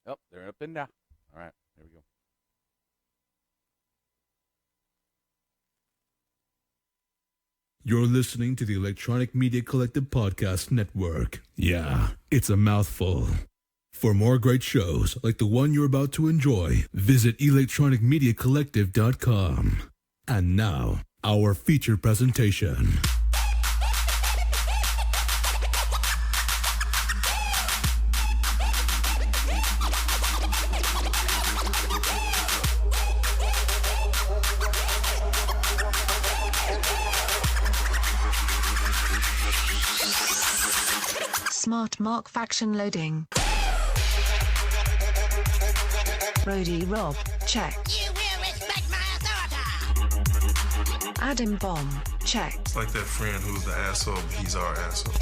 Oh, they're up and down. All right, there we go. You're listening to the Electronic Media Collective Podcast Network. Yeah, it's a mouthful. For more great shows like the one you're about to enjoy, visit electronicmediacollective.com. And now, our feature presentation. Smart Mark faction loading. Brody Rob, check. You will respect my authority. Adam Bomb, check. It's like that friend who's the asshole, but he's our asshole.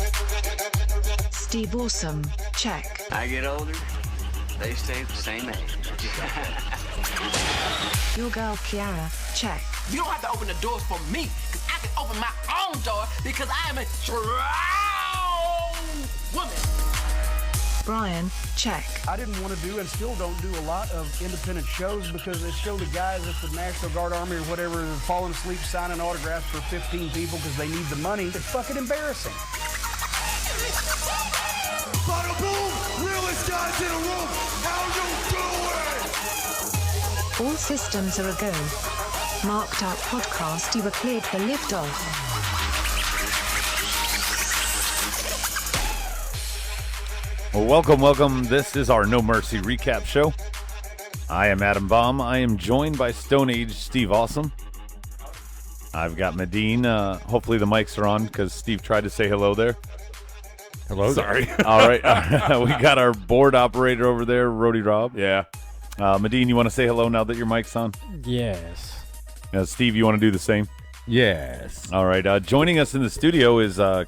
Steve Awesome, check. I get older, they stay the same age. Your girl Kiara, check. You don't have to open the doors for me, because I can open my own door, because I am a strong woman. Brian, check. I didn't want to do and still don't do a lot of independent shows because they show the guys at the National Guard Army or whatever falling asleep signing autographs for 15 people because they need the money. It's fucking embarrassing. Bada boom! Realest guys in the room! How you doing? All systems are a go. Marked Out Podcast, you were cleared for liftoff. Well, welcome. This is our No Mercy recap show. I am Adam Baum. I am joined by Stone Age Steve Awesome. I've got Medine. Hopefully the mics are on because Steve tried to say hello there. Hello. Sorry. All right. We got our board operator over there, Rody Rob. Yeah. Medine, you want to say hello now that your mic's on? Yes. Steve, you want to do the same? Yes. All right. Joining us in the studio is our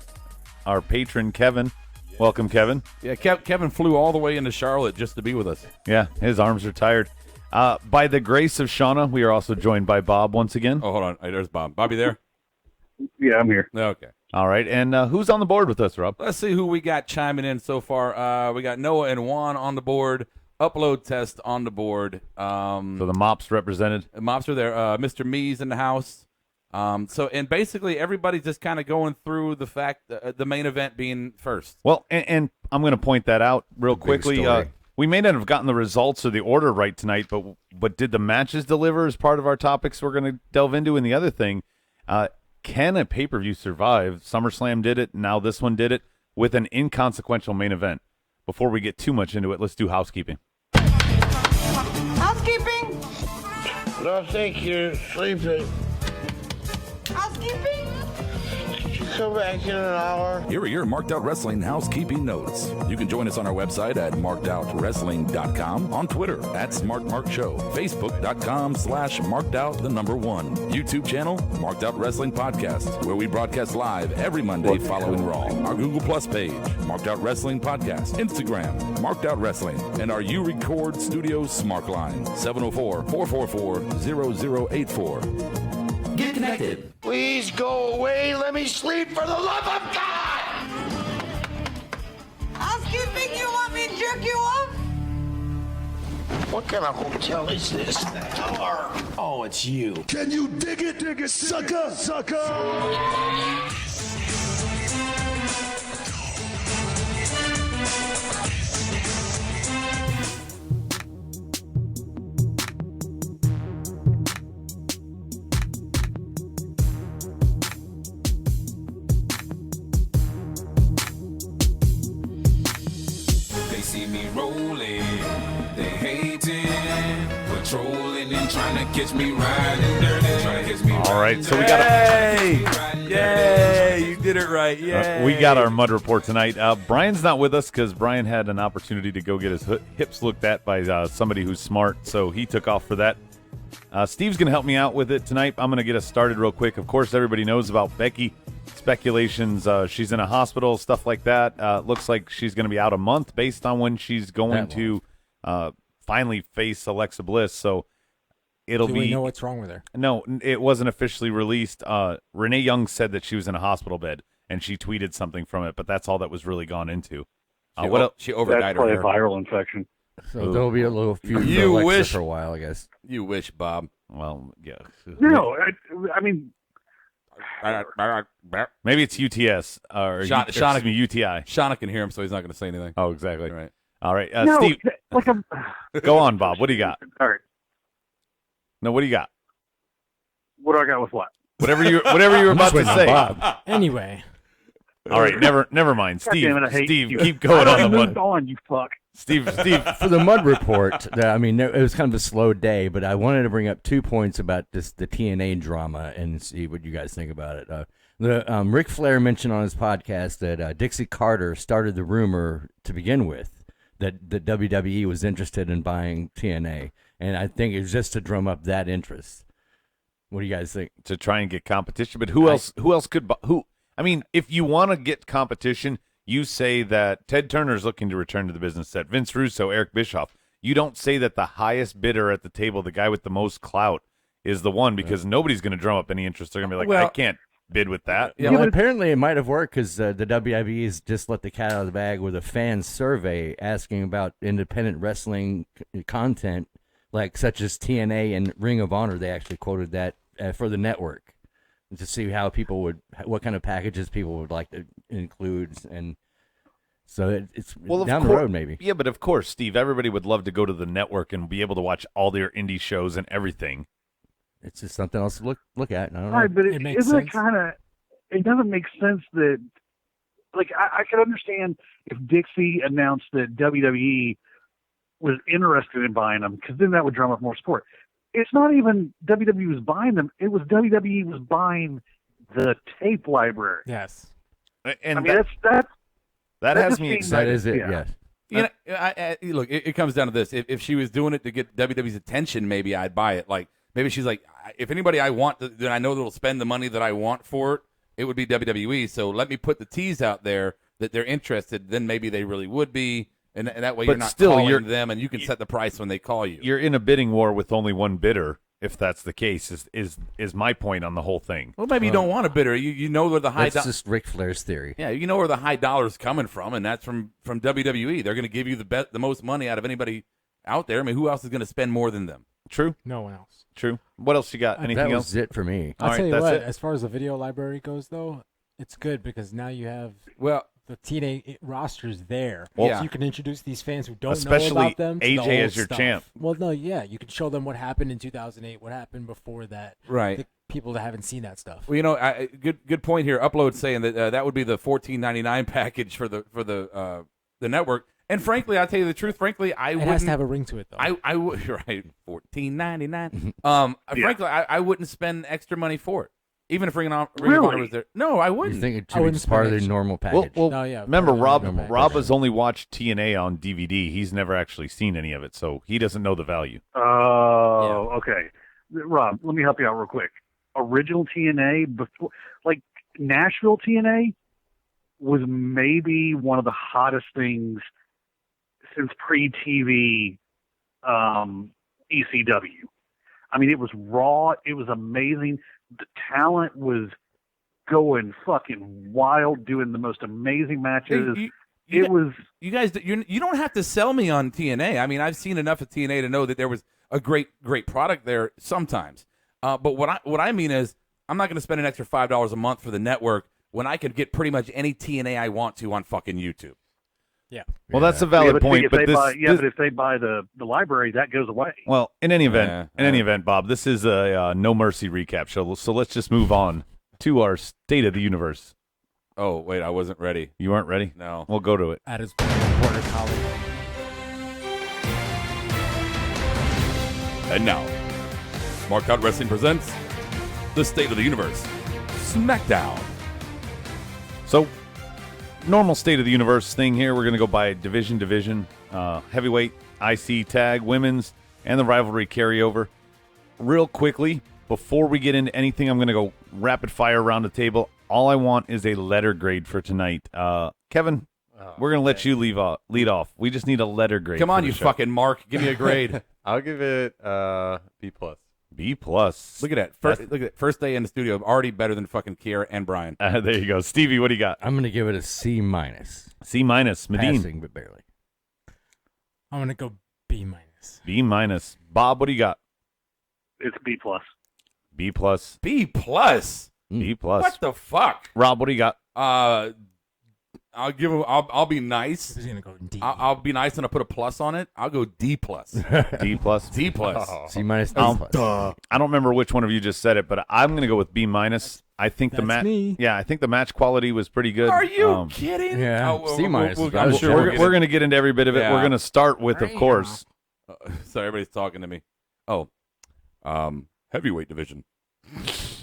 patron, Kevin. Welcome, Kevin. Yeah, Kevin flew all the way into Charlotte just to be with us. Yeah, his arms are tired. By the grace of Shauna, we are also joined by Bob once again. Oh, hold on. Hey, there's Bob. Bobby there? Yeah, I'm here. Okay. All right, and who's on the board with us, Rob? Let's see who we got chiming in so far. We got Noah and Juan on the board. Upload test on the board. So the mops represented. Mops are there. Mr. Me's in the house. And basically everybody's just kind of going through the fact the main event being first. Well, and I'm going to point that out real quickly. We may not have gotten the results or the order right tonight, but did the matches deliver as part of our topics we're going to delve into? And the other thing, can a pay-per-view survive? SummerSlam did it. Now this one did it with an inconsequential main event. Before we get too much into it, let's do housekeeping. Housekeeping? I think you're sleeping. Housekeeping? Come back in an hour. Here are your Marked Out Wrestling housekeeping notes. You can join us on our website at markedoutwrestling.com, on Twitter at SmartMarkShow, Facebook.com/markedout1, YouTube channel, Marked Out Wrestling Podcast, where we broadcast live every Monday following Raw. Our Google Plus page, Marked Out Wrestling Podcast, Instagram, Marked Out Wrestling, and our You Record Studios Smart Line, 704-444-0084. Get connected. Please go away. Let me sleep for the love of God. Housekeeping, you want me to jerk you off? What kind of hotel is this? Oh, it's you. Can you dig it, sucker? See me rolling, they hating, patrolling and trying to catch me riding dirty, trying to catch me. All right, so we got Yay! You did it right. Yay! we got our mud report tonight. Brian's not with us because Brian had an opportunity to go get his hips looked at by somebody who's smart, so he took off for that. Steve's going to help me out with it tonight. I'm going to get us started real quick. Of course, everybody knows about Becky. Speculations, she's in a hospital, stuff like that. Looks like she's going to be out a month based on when she's going to finally face Alexa Bliss. So it'll be. Do we know what's wrong with her? No, it wasn't officially released. Renee Young said that she was in a hospital bed, and she tweeted something from it, but that's all that was really gone into. She overdied That's probably her a viral infection. So there'll be a little few You Alexa wish for a while, I guess. You wish, Bob. Well, yeah. No, I mean, maybe it's UTS or excuse me, UTI. Shauna can hear him, so he's not going to say anything. Oh, exactly. Right. All right, no, Steve. like I'm. Go on, Bob. What do you got? All right. No, what do you got? What do I got with what? Whatever you were about to say. Bob. Anyway. All right, never mind. God Steve, damn it, I hate Steve, you. keep going on the moved mud. on, you fuck. Steve. For the mud report, I mean, it was kind of a slow day, but I wanted to bring up 2 points about the TNA drama and see what you guys think about it. Ric Flair mentioned on his podcast that Dixie Carter started the rumor to begin with that the WWE was interested in buying TNA, and I think it was just to drum up that interest. What do you guys think? To try and get competition, but who else could? I mean, if you want to get competition, you say that Ted Turner's looking to return to the business, that Vince Russo, Eric Bischoff. You don't say that the highest bidder at the table, the guy with the most clout, is the one, because nobody's going to drum up any interest. They're going to be like, I can't bid with that. Yeah, well, apparently it might have worked because the WWE has just let the cat out of the bag with a fan survey asking about independent wrestling content, like such as TNA and Ring of Honor. They actually quoted that for the network to see how people what kind of packages people would like to include, and so it's down the road maybe. Yeah, but of course, Steve, everybody would love to go to the network and be able to watch all their indie shows and everything. It's just something else to look at. I don't know. Right, but It makes isn't sense. it kind of? It doesn't make sense that, like, I could understand if Dixie announced that WWE was interested in buying them, because then that would drum up more support. It's not even WWE was buying them; it was WWE was buying the tape library. Yes, and I mean that has just me seems excited. That is it. Yeah. Yes. You know, look, it comes down to this. If she was doing it to get WWE's attention, maybe I'd buy it. Like, maybe she's like, if anybody I want, that I know that'll spend the money that I want for it, it would be WWE. So let me put the tease out there that they're interested. Then maybe they really would be, and that way But you're not still, calling them, and you can set the price when they call you. You're in a bidding war with only one bidder. If that's the case, is my point on the whole thing. Well, maybe you don't want a bidder. You know where the high. That's just Ric Flair's theory. Yeah, you know where the high dollar's coming from, and that's from WWE. They're going to give you the most money out of anybody out there. I mean, who else is going to spend more than them? True. no one else. True. What else you got? Anything that else? was it for me. All I'll tell right, you that's what, it. as far as the video library goes, though, it's good because now you have the TNA rosters there. Well, So you can introduce these fans who don't know especially about them. to the AJ old as your stuff. champ. Well, no, yeah, you can show them what happened in 2008, what happened before that. Right. The people that haven't seen that stuff. Well, you know, good point here. Upload saying that that would be the $14.99 package for the network. And frankly, I'll tell you the truth. Frankly, I It wouldn't. has to have a ring to it, though. I would right $14.99. Frankly, I wouldn't spend extra money for it, even if Ring of Honor was there. No, I wouldn't. You think it I should be wouldn't just part of spend the extra. normal package? Well, No, yeah, remember, part of the normal Rob package. has only watched TNA on DVD. He's never actually seen any of it, so he doesn't know the value. Oh, okay. Rob, let me help you out real quick. Original TNA, before, like Nashville TNA, was maybe one of the hottest things since pre-TV ECW. I mean, it was raw. It was amazing. The talent was going fucking wild, doing the most amazing matches. You guys, you don't have to sell me on TNA. I mean, I've seen enough of TNA to know that there was a great product there sometimes. But what I mean is, I'm not going to spend an extra $5 a month for the network when I could get pretty much any TNA I want to on fucking YouTube. Yeah. Well, that's a valid point. But if they buy the library, that goes away. Well, in any event, Bob, this is a No Mercy recap show, so let's just move on to our State of the Universe. Oh, wait, I wasn't ready. You weren't ready? No. We'll go to it. At his border collie. And now, Marked Out Wrestling presents the State of the Universe SmackDown. So, normal State of the Universe thing here. We're going to go by division, heavyweight, IC tag, women's, and the rivalry carryover. Real quickly, before we get into anything, I'm going to go rapid fire around the table. All I want is a letter grade for tonight. Kevin, we're going to let you lead off. We just need a letter grade. Come on, you show. fucking Mark. Give me a grade. I'll give it B+. B+. Look at that. First day in the studio, already better than fucking Kiera and Brian. There you go. Stevie, what do you got? I'm going to give it a C-. C-. Medine. Passing, but barely. I'm going to go B minus. Bob, what do you got? It's B plus. B plus. B plus. B plus. What the fuck? Rob, what do you got? I'll give him. I'll be nice. He's gonna go D. I'll be nice and I'll put a plus on it. I'll go D plus. D plus. D plus. C minus. D plus. I don't remember which one of you just said it, but I'm going to go with B minus. I think the match. Yeah, I think the match quality was pretty good. Are you kidding? Yeah, Oh, C minus. I'm sure we're going to get into every bit of it. Yeah. We're going to start with, of course. Sorry, everybody's talking to me. Oh, heavyweight division.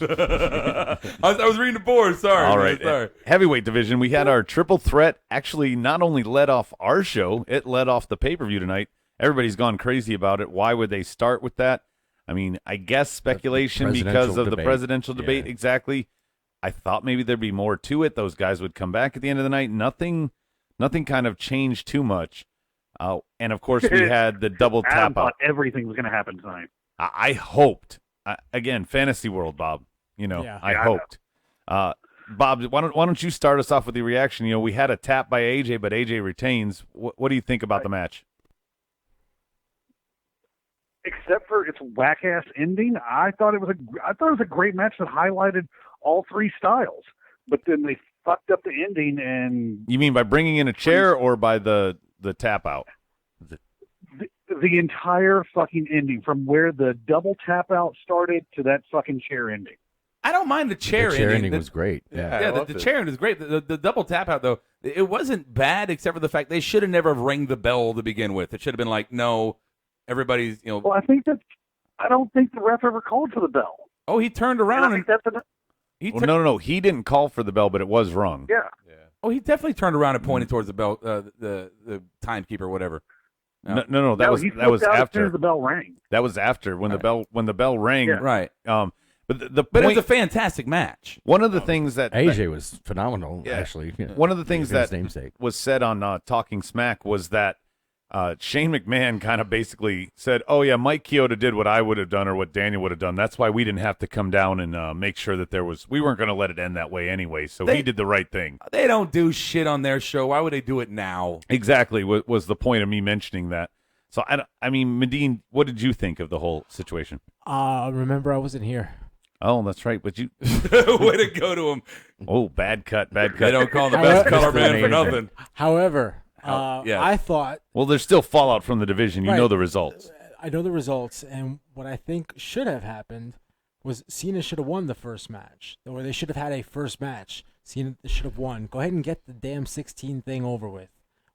I was reading the board. Sorry. All right. Man, sorry. Heavyweight division. We had our triple threat. Actually, not only led off our show, it led off the pay-per-view tonight. Everybody's gone crazy about it. Why would they start with that? I mean, I guess speculation because of the presidential debate. Exactly. I thought maybe there'd be more to it. Those guys would come back at the end of the night. Nothing kind of changed too much. And of course, we had the double Adam tap out. thought everything was going to happen tonight. I hoped. Again, fantasy world, Bob. I hoped. Bob, why don't you start us off with the reaction? We had a tap by AJ, but AJ retains. What do you think about the match? Except for its whack-ass ending, I thought it was a great match that highlighted all three styles. But then they fucked up the ending, and You mean by bringing in a chair or by the tap out? the entire fucking ending, from where the double tap out started to that fucking chair ending. I don't mind the chair The chair ending. ending was great. Yeah, the chair ending was great. The double tap out, though, it wasn't bad, except for the fact they should have never rang the bell to begin with. It should have been like, no, everybody's, Well, I don't think the ref ever called for the bell. Oh, he turned around and No. He didn't call for the bell, but it was rung. Yeah. Oh, he definitely turned around and pointed towards the bell, the timekeeper, whatever. No, that was he flipped out as soon after as the bell rang. That was after when the bell rang. Yeah. Right. But the But it point, was a fantastic match. one of the things that AJ was phenomenal, Yeah. actually. One of the things For his that namesake. was said on Talking Smack was that Shane McMahon kind of basically said, "Oh yeah, Mike Chioda did what I would have done or what Daniel would have done. That's why we didn't have to come down and make sure that we weren't going to let it end that way anyway. So he did the right thing." They don't do shit on their show. Why would they do it now? Exactly was the point of me mentioning that. So I mean, Medine, what did you think of the whole situation? Remember, I wasn't here. Oh, that's right. But you Way to go to him. Oh, bad cut. They don't call him the best color man for nothing. However, yes. I thought Well, there's still fallout from the division. You Right. know the results. I know the results, and what I think should have happened was Cena should have won the first match, or they should have had a first match. Cena should have won. Go ahead and get the damn 16 thing over with.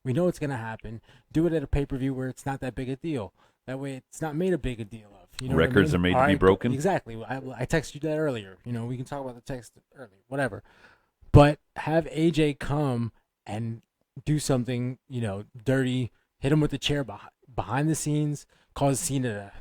We know it's going to happen. Do it at a pay-per-view where it's not that big a deal. That way it's not made a big a deal of. You know Records what I are mean? made All to be right, broken. Exactly. I texted you that earlier. We can talk about the text earlier, whatever. But have AJ come and do something, dirty, hit him with the chair behind the scenes, cause Cena to...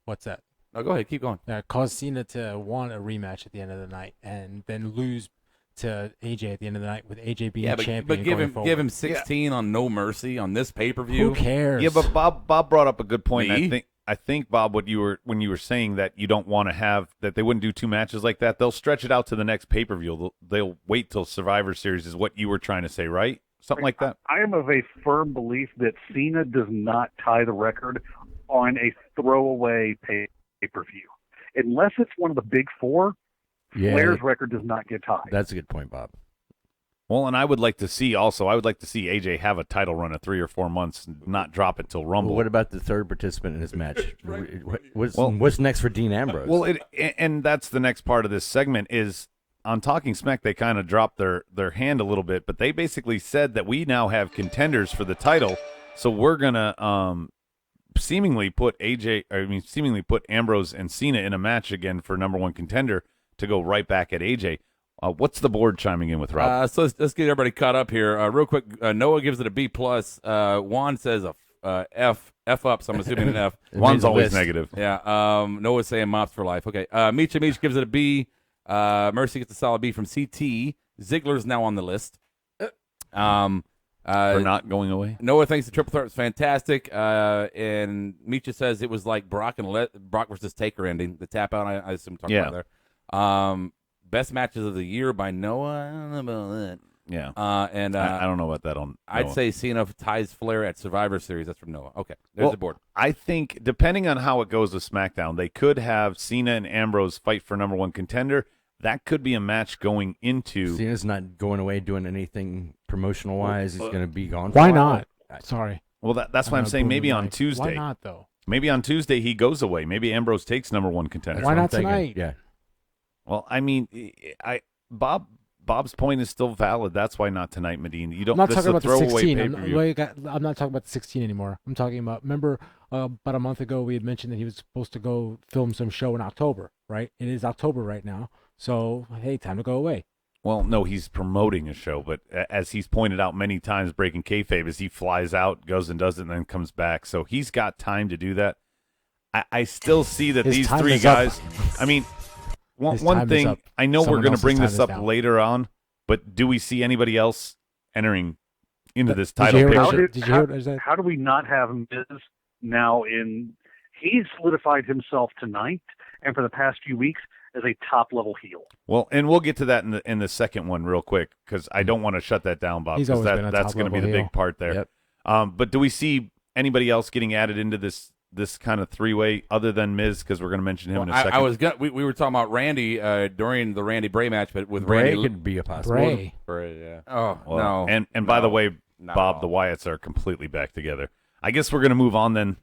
What's that? No, go ahead. Keep going. Cause Cena to want a rematch at the end of the night and then lose to AJ at the end of the night with AJ being champion. But give going him forward. 16 on No Mercy on this pay-per-view. Who cares? Yeah, but Bob brought up a good point. Me? I think Bob, when you were saying that you don't want to have that they wouldn't do two matches like that, they'll stretch it out to the next pay-per-view. They'll wait till Survivor Series is what you were trying to say, right? Something like that. I am of a firm belief that Cena does not tie the record on a throwaway pay-per-view. Unless it's one of the big four, Flair's record does not get tied. That's a good point, Bob. Well, and I would like to see AJ have a title run of 3 or 4 months and not drop it till Rumble. Well, what about the third participant in this match? What's next for Dean Ambrose? Well, and that's the next part of this segment is on Talking Smack, they kind of dropped their hand a little bit, but they basically said that we now have contenders for the title, so we're going to seemingly put Ambrose and Cena in a match again for number one contender to go right back at AJ. What's the board chiming in with, Rob? So let's get everybody caught up here. Real quick, Noah gives it a B+. Juan says a F up, so I'm assuming an F. Juan's always negative. Yeah. Noah's saying mops for life. Okay. Meech gives it a B. Mercy gets a solid B from CT. Ziggler's now on the list. For not going away. Noah thinks the triple threat was fantastic. And Misha says it was like Brock versus Taker ending. The tap out, I assume talking about there. Best matches of the year by Noah. I don't know about Yeah. And I don't know about that on I'd Noah. say Cena ties Flair at Survivor Series. That's from Noah. Okay, there's the board. I think depending on how it goes with SmackDown, they could have Cena and Ambrose fight for number one contender. That could be a match going into. Cena's not going away doing anything promotional wise. He's going to be gone. Why for a while. not? Sorry. Well, that's why I'm saying maybe on Tuesday. Why not though? Maybe on Tuesday he goes away. Maybe Ambrose takes number one contender. Why not tonight? Yeah. Well, I mean, Bob's point is still valid. That's why not tonight, Medine. You don't. I'm not this talking is a about the throwaway 16. pay-per-view. I'm not talking about the 16 anymore. I'm talking about. Remember, about a month ago we had mentioned that he was supposed to go film some show in October. Right? It is October right now. So hey, time to go away. Well, no, he's promoting a show, but as he's pointed out many times, breaking kayfabe is he flies out, goes and does it, and then comes back. So he's got time to do that. I still see that His these time three is up. guys. I mean, His one time is thing up. I know we're Someone going to else's bring time this is up down. later on, but do we see anybody else entering into this Did you title hear what I picture? said? Did you hear what I said? How do we not have Miz now in? He's solidified himself tonight, and for the past few weeks as a top-level heel. Well, and we'll get to that in the second one real quick because I don't want to shut that down, Bob. He's 'cause always been a that's going to be the top-level big heel. part there. Yep. But do we see anybody else getting added into this kind of three-way other than Miz? Because we're going to mention him in a second. I was gonna, we were talking about Randy during the Randy Bray match, but with Bray Randy could be a possibility. Bray. Yeah. Oh Well, no! And by the way, Not Bob, at the Wyatts are completely back together. I guess we're going to move on then.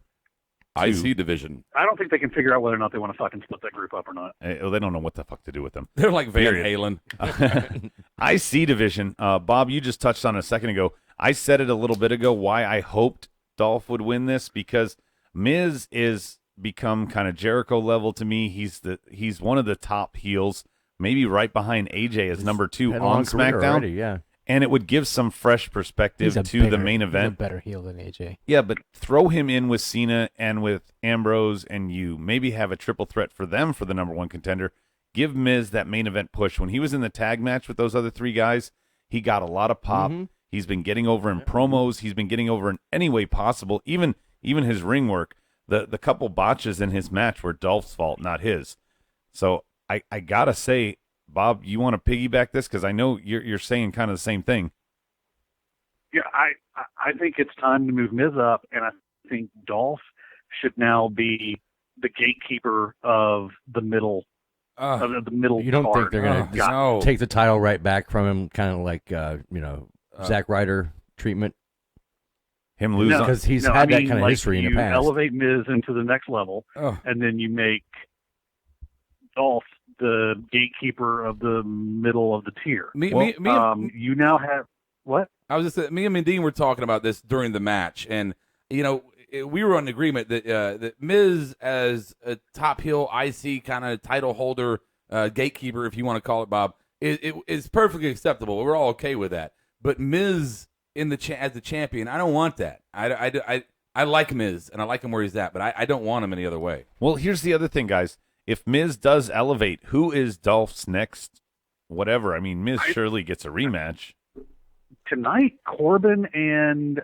IC division. I don't think they can figure out whether or not they want to fucking split that group up or not. They don't know what the fuck to do with them. They're like Van Period. Halen. IC division. Bob, you just touched on it a second ago. I said it a little bit ago why I hoped Dolph would win this because Miz is become kind of Jericho level to me. He's one of the top heels, maybe right behind AJ as number 2 Had a long on career SmackDown. already, yeah. And it would give some fresh perspective to the main event. He's a better heel than AJ. Yeah, but throw him in with Cena and with Ambrose, and you maybe have a triple threat for them for the number one contender. Give Miz that main event push. When he was in the tag match with those other three guys, he got a lot of pop. Mm-hmm. He's been getting over in promos. He's been getting over in any way possible, even his ring work. The couple botches in his match were Dolph's fault, not his. So I got to say, Bob, you want to piggyback this? Because I know you're saying kind of the same thing. Yeah, I think it's time to move Miz up, and I think Dolph should now be the gatekeeper of the middle. Of the middle. You don't card. think they're going to take the title right back from him, kind of like Zack Ryder treatment? Him losing because he's had that kind of history in the past. You elevate Miz into the next level, and then you make Dolph the gatekeeper of the middle of the tier. You now have what? I was just saying, me and Mendine were talking about this during the match, and we were on agreement that that Miz as a top heel IC kind of title holder, gatekeeper, if you want to call it, Bob, is perfectly acceptable. We're all okay with that. But Miz as the champion, I don't want that. I like Miz, and I like him where he's at, but I don't want him any other way. Well, here's the other thing, guys. If Miz does elevate, who is Dolph's next whatever? I mean, Miz surely gets a rematch. Tonight, Corbin and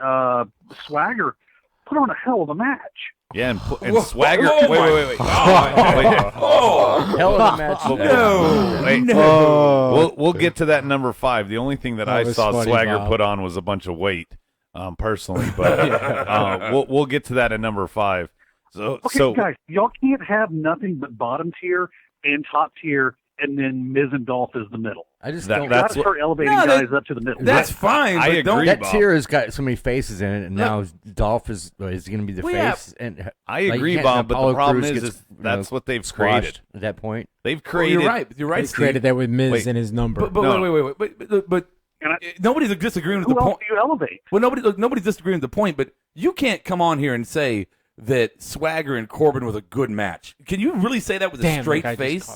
Swagger put on a hell of a match. Yeah, and Swagger. Whoa, wait. Hell of a match. No. We'll get to that number 5. The only thing that I was saw funny, Swagger Bob. put on was a bunch of weight, personally. But we'll get to that at number 5. Okay, guys, y'all can't have nothing but bottom tier and top tier, and then Miz and Dolph is the middle. I just You got to start elevating guys up to the middle. That's fine. I but agree, That Bob. tier has got so many faces in it, and now Dolph is going to be the face. And I like, agree, you can't Bob, have but Apollo the problem Crews is gets, that's what they've squashed created. at that point. They've Well, created. you're right. You're right, They Steve. created that with Miz Wait. and his number. But nobody's disagreeing with Who the else point. do you elevate? Well, nobody's disagreeing with the point, but you can't come on here and say that Swagger and Corbin was a good match. Can you really say that with a straight face?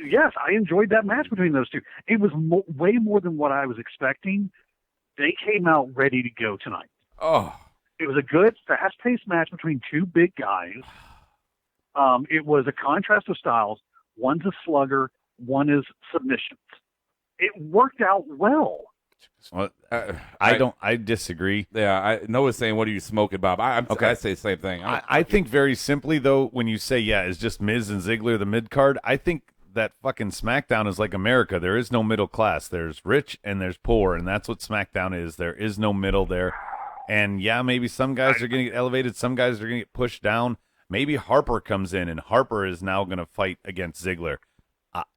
Yes, I enjoyed that match between those two. It was way more than what I was expecting. They came out ready to go tonight. Oh, it was a good, fast-paced match between two big guys. It was a contrast of styles. One's a slugger, one is submissions. It worked out well. Well, I disagree. Yeah, Noah's saying, "What are you smoking, Bob?" I say the ssame thing. I think very simply though, when you say is just Miz and Ziggler the mid card, I think that fucking SmackDown is like America. There is no middle class. There's rich and there's poor, and that's what SmackDown is. There is no middle there. And yeah, maybe some guys are going to get elevated. Some guys are going to get pushed down. Maybe Harper comes in, and Harper is now going to fight against Ziggler.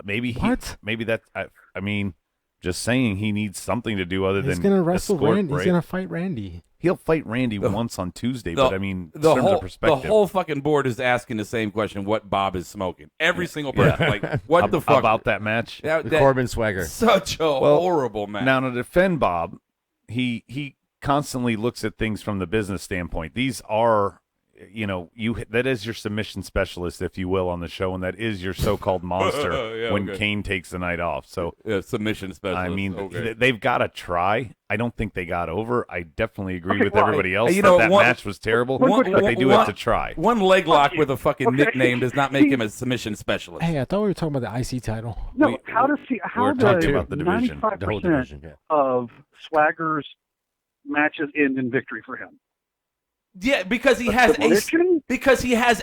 Maybe that. I mean, just saying he needs something to do other than he's going to wrestle Randy. Bray. He's going to fight Randy. He'll fight Randy once on Tuesday, but I mean, in terms of perspective. The whole fucking board is asking the same question: what Bob is smoking? Every single person, like, what the fuck about that match? That Corbin Swagger. Such a horrible match. Now to defend Bob, he constantly looks at things from the business standpoint. These are, that is your submission specialist, if you will, on the show, and that is your so-called monster when Kane takes the night off. So submission specialist. I mean, they've got to try. I don't think they got over. I definitely agree with everybody else that match was terrible, but they do have to try. One leg lock with a fucking nickname does not make him a submission specialist. Hey, I thought we were talking about the IC title. No, how does 95% of Swagger's matches end in victory for him? Yeah, because he has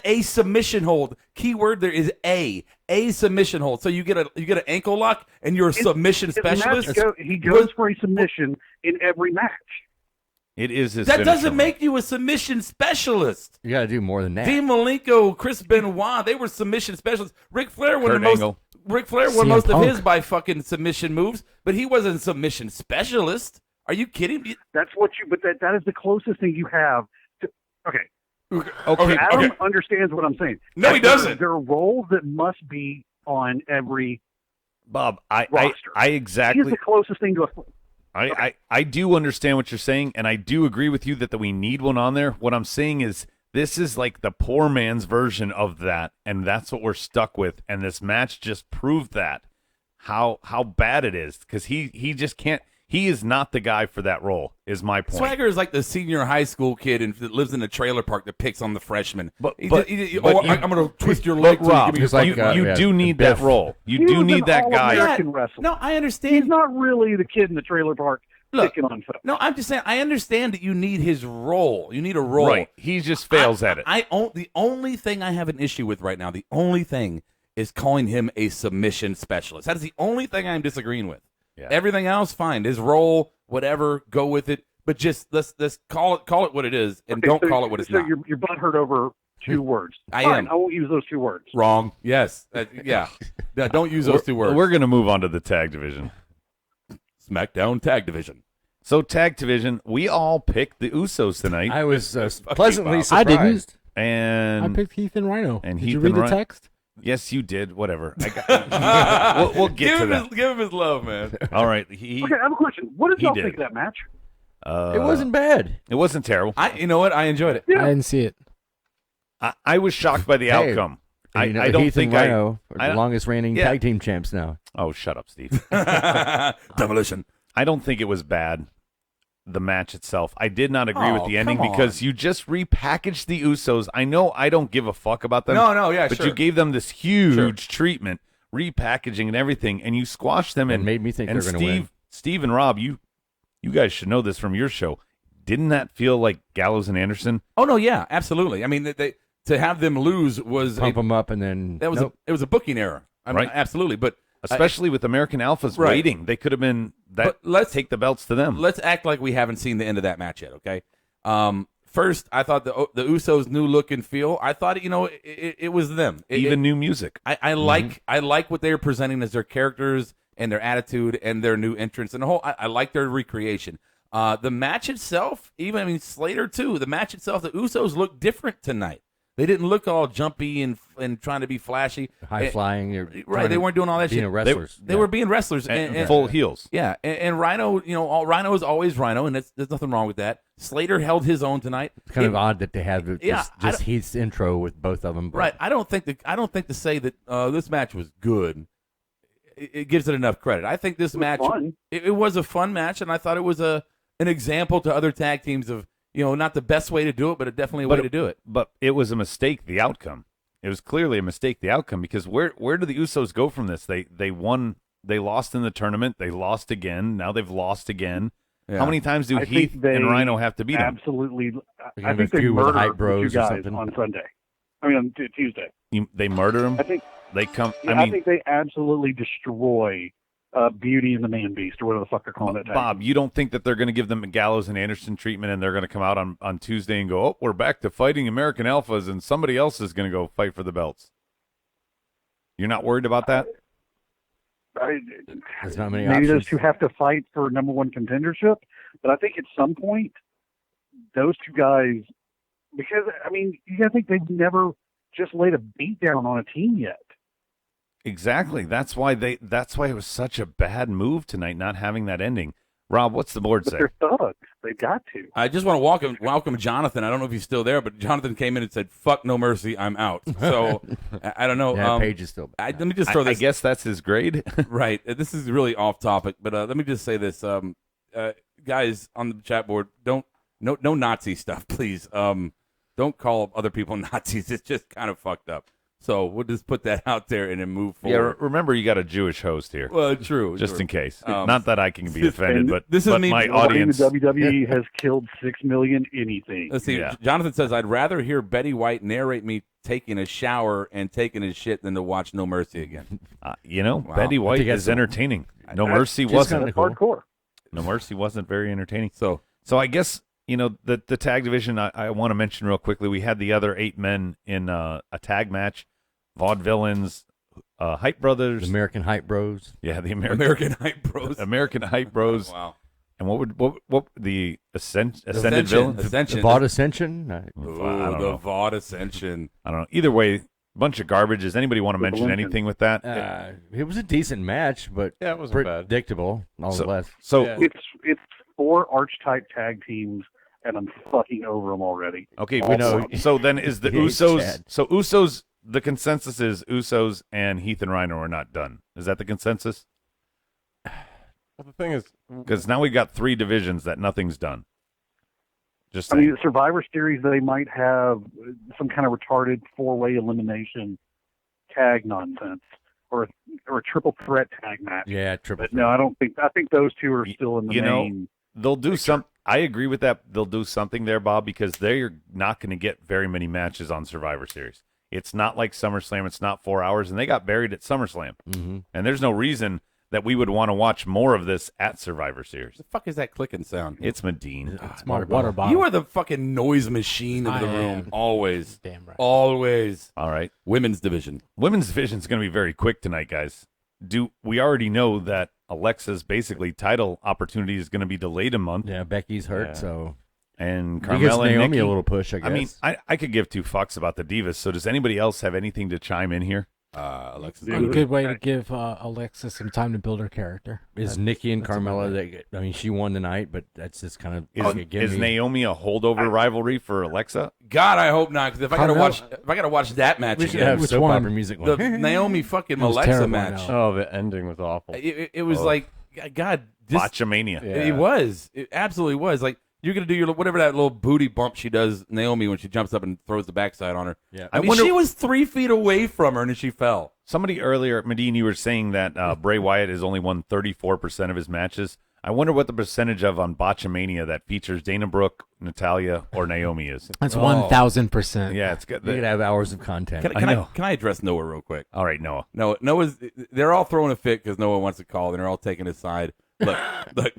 a submission hold. Keyword there is a submission hold. So you get an ankle lock and you're a submission specialist. He goes for a submission in every match. It is his that doesn't make you a submission specialist. You got to do more than that. Dean Malenko, Chris Benoit, they were submission specialists. Ric Flair won most of his by fucking submission moves, but he wasn't a submission specialist. Are you kidding me? That's what that is the closest thing you have. Okay. Adam understands what I'm saying. No, he doesn't. There are roles that must be on every Bob. roster. I exactly. He's the closest thing to a. I do understand what you're saying, and I do agree with you that we need one on there. What I'm saying is this is like the poor man's version of that, and that's what we're stuck with. And this match just proved that how bad it is because he just can't. He is not the guy for that role, is my point. Swagger is like the senior high school kid that lives in a trailer park that picks on the freshmen. I'm going to twist your leg. Rob, you do need that role. You do need that guy. No, I understand. He's not really the kid in the trailer park picking on folks. No, I'm just saying, I understand that you need his role. You need a role. Right. He just fails at it. The only thing I have an issue with right now, the only thing is calling him a submission specialist. That is the only thing I'm disagreeing with. Yeah. Everything else, fine. His role, whatever, go with it. But just let's call it what it is, and don't call it what it's not. So you're butthurt over two words. I am. I won't use those two words. Wrong. Yes. Yeah. Don't use those two words. We're going to move on to the tag division. SmackDown tag division. So tag division, we all picked the Usos tonight. I was pleasantly surprised. I didn't. And I picked Heath and Rhino. And did you read the text? Yes, you did. Whatever. We'll get to that. Give him his love, man. All right. Okay, I have a question. What did y'all think of that match? It wasn't bad. It wasn't terrible. You know what? I enjoyed it. Yeah. I didn't see it. I was shocked by the outcome. I don't Heath think and Rhino are the longest reigning tag team champs now. Oh, shut up, Steve. Demolition. I don't think it was bad. The match itself. I did not agree with the ending because you just repackaged the Usos. I know I don't give a fuck about them. No, yeah, but sure. you gave them this huge treatment, repackaging and everything, and you squashed them and made me think they're going to win. Steve and Rob, you guys should know this from your show. Didn't that feel like Gallows and Anderson? Oh no, yeah, absolutely. I mean, to have them lose was pump them up and then it was a booking error. I mean, absolutely, but. Especially with American Alphas waiting. They could have been let's take the belts to them. Let's act like we haven't seen the end of that match yet, okay? First, I thought the Usos' new look and feel, I thought, it was them. New music. I like what they were presenting as their characters and their attitude and their new entrance and the whole. I like their recreation. The match itself, Slater too. The match itself, the Usos looked different tonight. They didn't look all jumpy and trying to be flashy. High flying. Right, they weren't doing all that shit. Wrestlers. They were being wrestlers. And full heels. Yeah, and Rhino, Rhino is always Rhino, and there's nothing wrong with that. Slater held his own tonight. It's kind of odd that they have just Heath's intro with both of them. But. Right, I don't think to say that this match was good, it gives it enough credit. I think this match, it was a fun match, and I thought it was an example to other tag teams of, not the best way to do it, but definitely a way to do it. But it was a mistake, the outcome. It was clearly a mistake, the outcome, because where do the Usos go from this? They won, they lost in the tournament, they lost again, now they've lost again. Yeah. How many times do Heath and Rhino have to beat them? Absolutely. I think they murdered you guys on Sunday. On Tuesday. They murdered them? I think They come. I think they absolutely destroy Beauty and the Man Beast, or whatever the fuck they're calling it. Bob, you don't think that they're going to give them Gallows and Anderson treatment, and they're going to come out on Tuesday and go, "Oh, we're back to fighting American Alphas," and somebody else is going to go fight for the belts? You're not worried about that? There's not many Maybe options. those two have to fight for number one contendership, but I think at some point those two guys, because you gotta think they've never just laid a beat down on a team yet. Exactly. That's why it was such a bad move tonight, not having that ending. Rob, what's the board say? They're thugs. They've got to. I just want to welcome Jonathan. I don't know if he's still there, but Jonathan came in and said, "Fuck No Mercy, I'm out." So I don't know. Yeah, Paige is still. Let me just throw this. I guess that's his grade. Right. This is really off topic, but let me just say this, guys on the chat board, no Nazi stuff, please. Don't call other people Nazis. It's just kind of fucked up. So we'll just put that out there and then move forward. Yeah, remember you got a Jewish host here. Well, true. Just in case. Not that I can be offended, but this is me. My audience. The WWE has killed 6 million anything. Let's see. Yeah. Jonathan says, "I'd rather hear Betty White narrate me taking a shower and taking his shit than to watch No Mercy again." Wow. Betty White is entertaining. No Mercy wasn't. Hardcore. No Mercy wasn't very entertaining. So I guess the tag division. I want to mention real quickly. We had the other 8 men in a tag match. Vaudevillains, Hype Brothers, The American Hype Bros. Yeah, the American Hype Bros. American Hype Bros. Wow. And what the Ascended Ascension. Villain? Ascension. The Vaude Ascension. The Vaude Ascension. I don't know. Either way, bunch of garbage. Does anybody want to mention anything with that? It was a decent match, but yeah, it wasn't bad. Predictable, nonetheless. So it's 4 archetype tag teams, and I'm fucking over them already. Okay, we know. So then is the Usos? Chad. So Usos. The consensus is Usos and Heath and Rhino are not done. Is that the consensus? Well, the thing is, because now we've got 3 divisions that nothing's done. Just the Survivor Series, they might have some kind of retarded 4-way elimination tag nonsense, or a triple threat tag match. Yeah, triple. But no, I don't think. I think those two are still in the main. They'll do some. I agree with that. They'll do something there, Bob, because they're not going to get very many matches on Survivor Series. It's not like SummerSlam. It's not 4 hours, and they got buried at SummerSlam. Mm-hmm. And there's no reason that we would want to watch more of this at Survivor Series. The fuck is that clicking sound? It's Medine. It's my water bottle. You are the fucking noise machine of the room. Always. Damn right. Always. All right. Women's division. Women's division is going to be very quick tonight, guys. We already know that Alexa's basically title opportunity is going to be delayed a month. Yeah, Becky's hurt, so. And He gives Carmella and Naomi Nikki, a little push, I guess. I mean, I could give 2 fucks about the Divas. So does anybody else have anything to chime in here? Alexis. A good way to give Alexa some time to build her character. Is Nikki and Carmella? She won tonight, but that's just kind of is Naomi a holdover rivalry for Alexa? God, I hope not. Because if I gotta watch that match, we should again, have soap opera music. The Naomi fucking Alexa match. Oh, the ending was awful. It was like, God, Botchamania. Yeah. It was. It absolutely was. Like, you're going to do your whatever that little booty bump she does, Naomi, when she jumps up and throws the backside on her. Yeah. I mean, she was 3 feet away from her and she fell. Somebody earlier, Medine, you were saying that Bray Wyatt has only won 34% of his matches. I wonder what the percentage on Botchamania that features Dana Brooke, Natalia, or Naomi is. That's 1,000%. Yeah, it's good. You could have hours of content. Can I address Noah real quick? All right, Noah. They're all throwing a fit because Noah wants to call, and they're all taking his side. Look,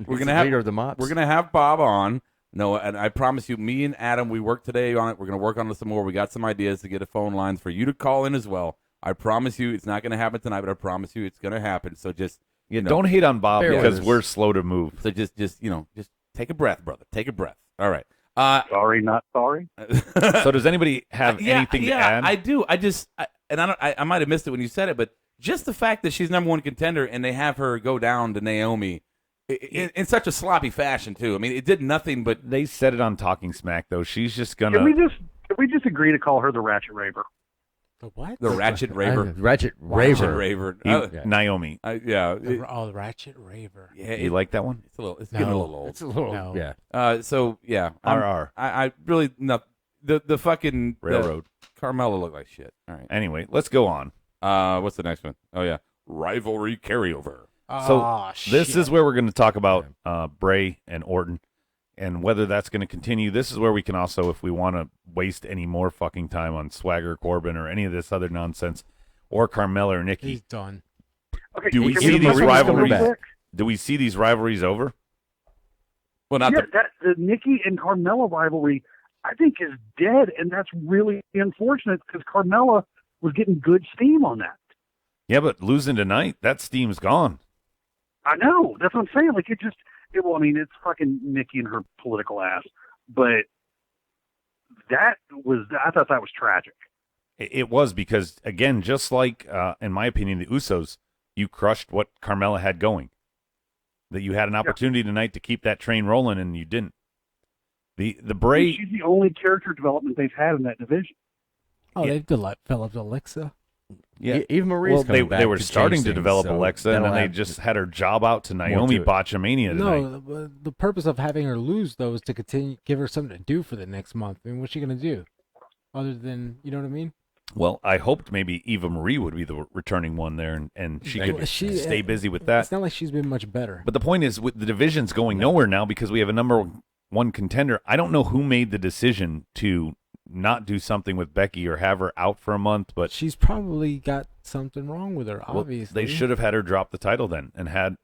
we're gonna have leader of the mops. We're gonna have Bob on. Noah, and I promise you, me and Adam, we worked today on it. We're going to work on it some more. We got some ideas to get a phone lines for you to call in as well. I promise you it's not going to happen tonight, but I promise you it's going to happen. So just don't hate on Bob because we're slow to move. So just take a breath, brother. Take a breath. All right. Sorry, not sorry. So does anybody have anything to add? I do. I might have missed it when you said it, but just the fact that she's number one contender and they have her go down to Naomi in such a sloppy fashion too. I mean, it did nothing but they said it on Talking Smack though. She's just gonna. Can we just agree to call her the Ratchet Raver? The what? The Ratchet Raver. Ratchet Raver. Naomi. The Ratchet Raver. Yeah, you like that one? It's getting a little old. It's a little. No. Yeah. So yeah. RR. I really the fucking Railroad. Carmella looked like shit. All right. Anyway, let's go on. What's the next one? Oh yeah, Rivalry carryover. So this is where we're going to talk about Bray and Orton and whether that's going to continue. This is where we can also, if we want to waste any more fucking time on Swagger, Corbin, or any of this other nonsense, or Carmella or Nikki. He's done. Okay, Do we can see these come rivalries? back? Do we see these rivalries over? Well, not Yeah, the Nikki and Carmella rivalry, I think, is dead, and that's really unfortunate because Carmella was getting good steam on that. Yeah, but losing tonight, that steam's gone. I know. That's what I'm saying. Like, well, I mean, it's fucking Nikki and her political ass, but I thought that was tragic. It was because, again, just like, in my opinion, the Usos, you crushed what Carmella had going. That you had an opportunity tonight to keep that train rolling, and you didn't. The Bray... She's the only character development they've had in that division. Oh, they've developed Alexa. Yeah, Eva Marie's well, coming back they were to starting change to things, develop so Alexa, and then that'll they have just had her job out to Naomi to it. Botchamania tonight. No, the purpose of having her lose, though, is to continue, give her something to do for the next month. I mean, what's she going to do? Other than, you know what I mean? Well, I hoped maybe Eva Marie would be the returning one there, and she could stay busy with that. It's not like she's been much better. But the point is, with the division's going nowhere now because we have a number one contender. I don't know who made the decision to not do something with Becky or have her out for a month, but she's probably got something wrong with her. Obviously, they should have had her drop the title then, and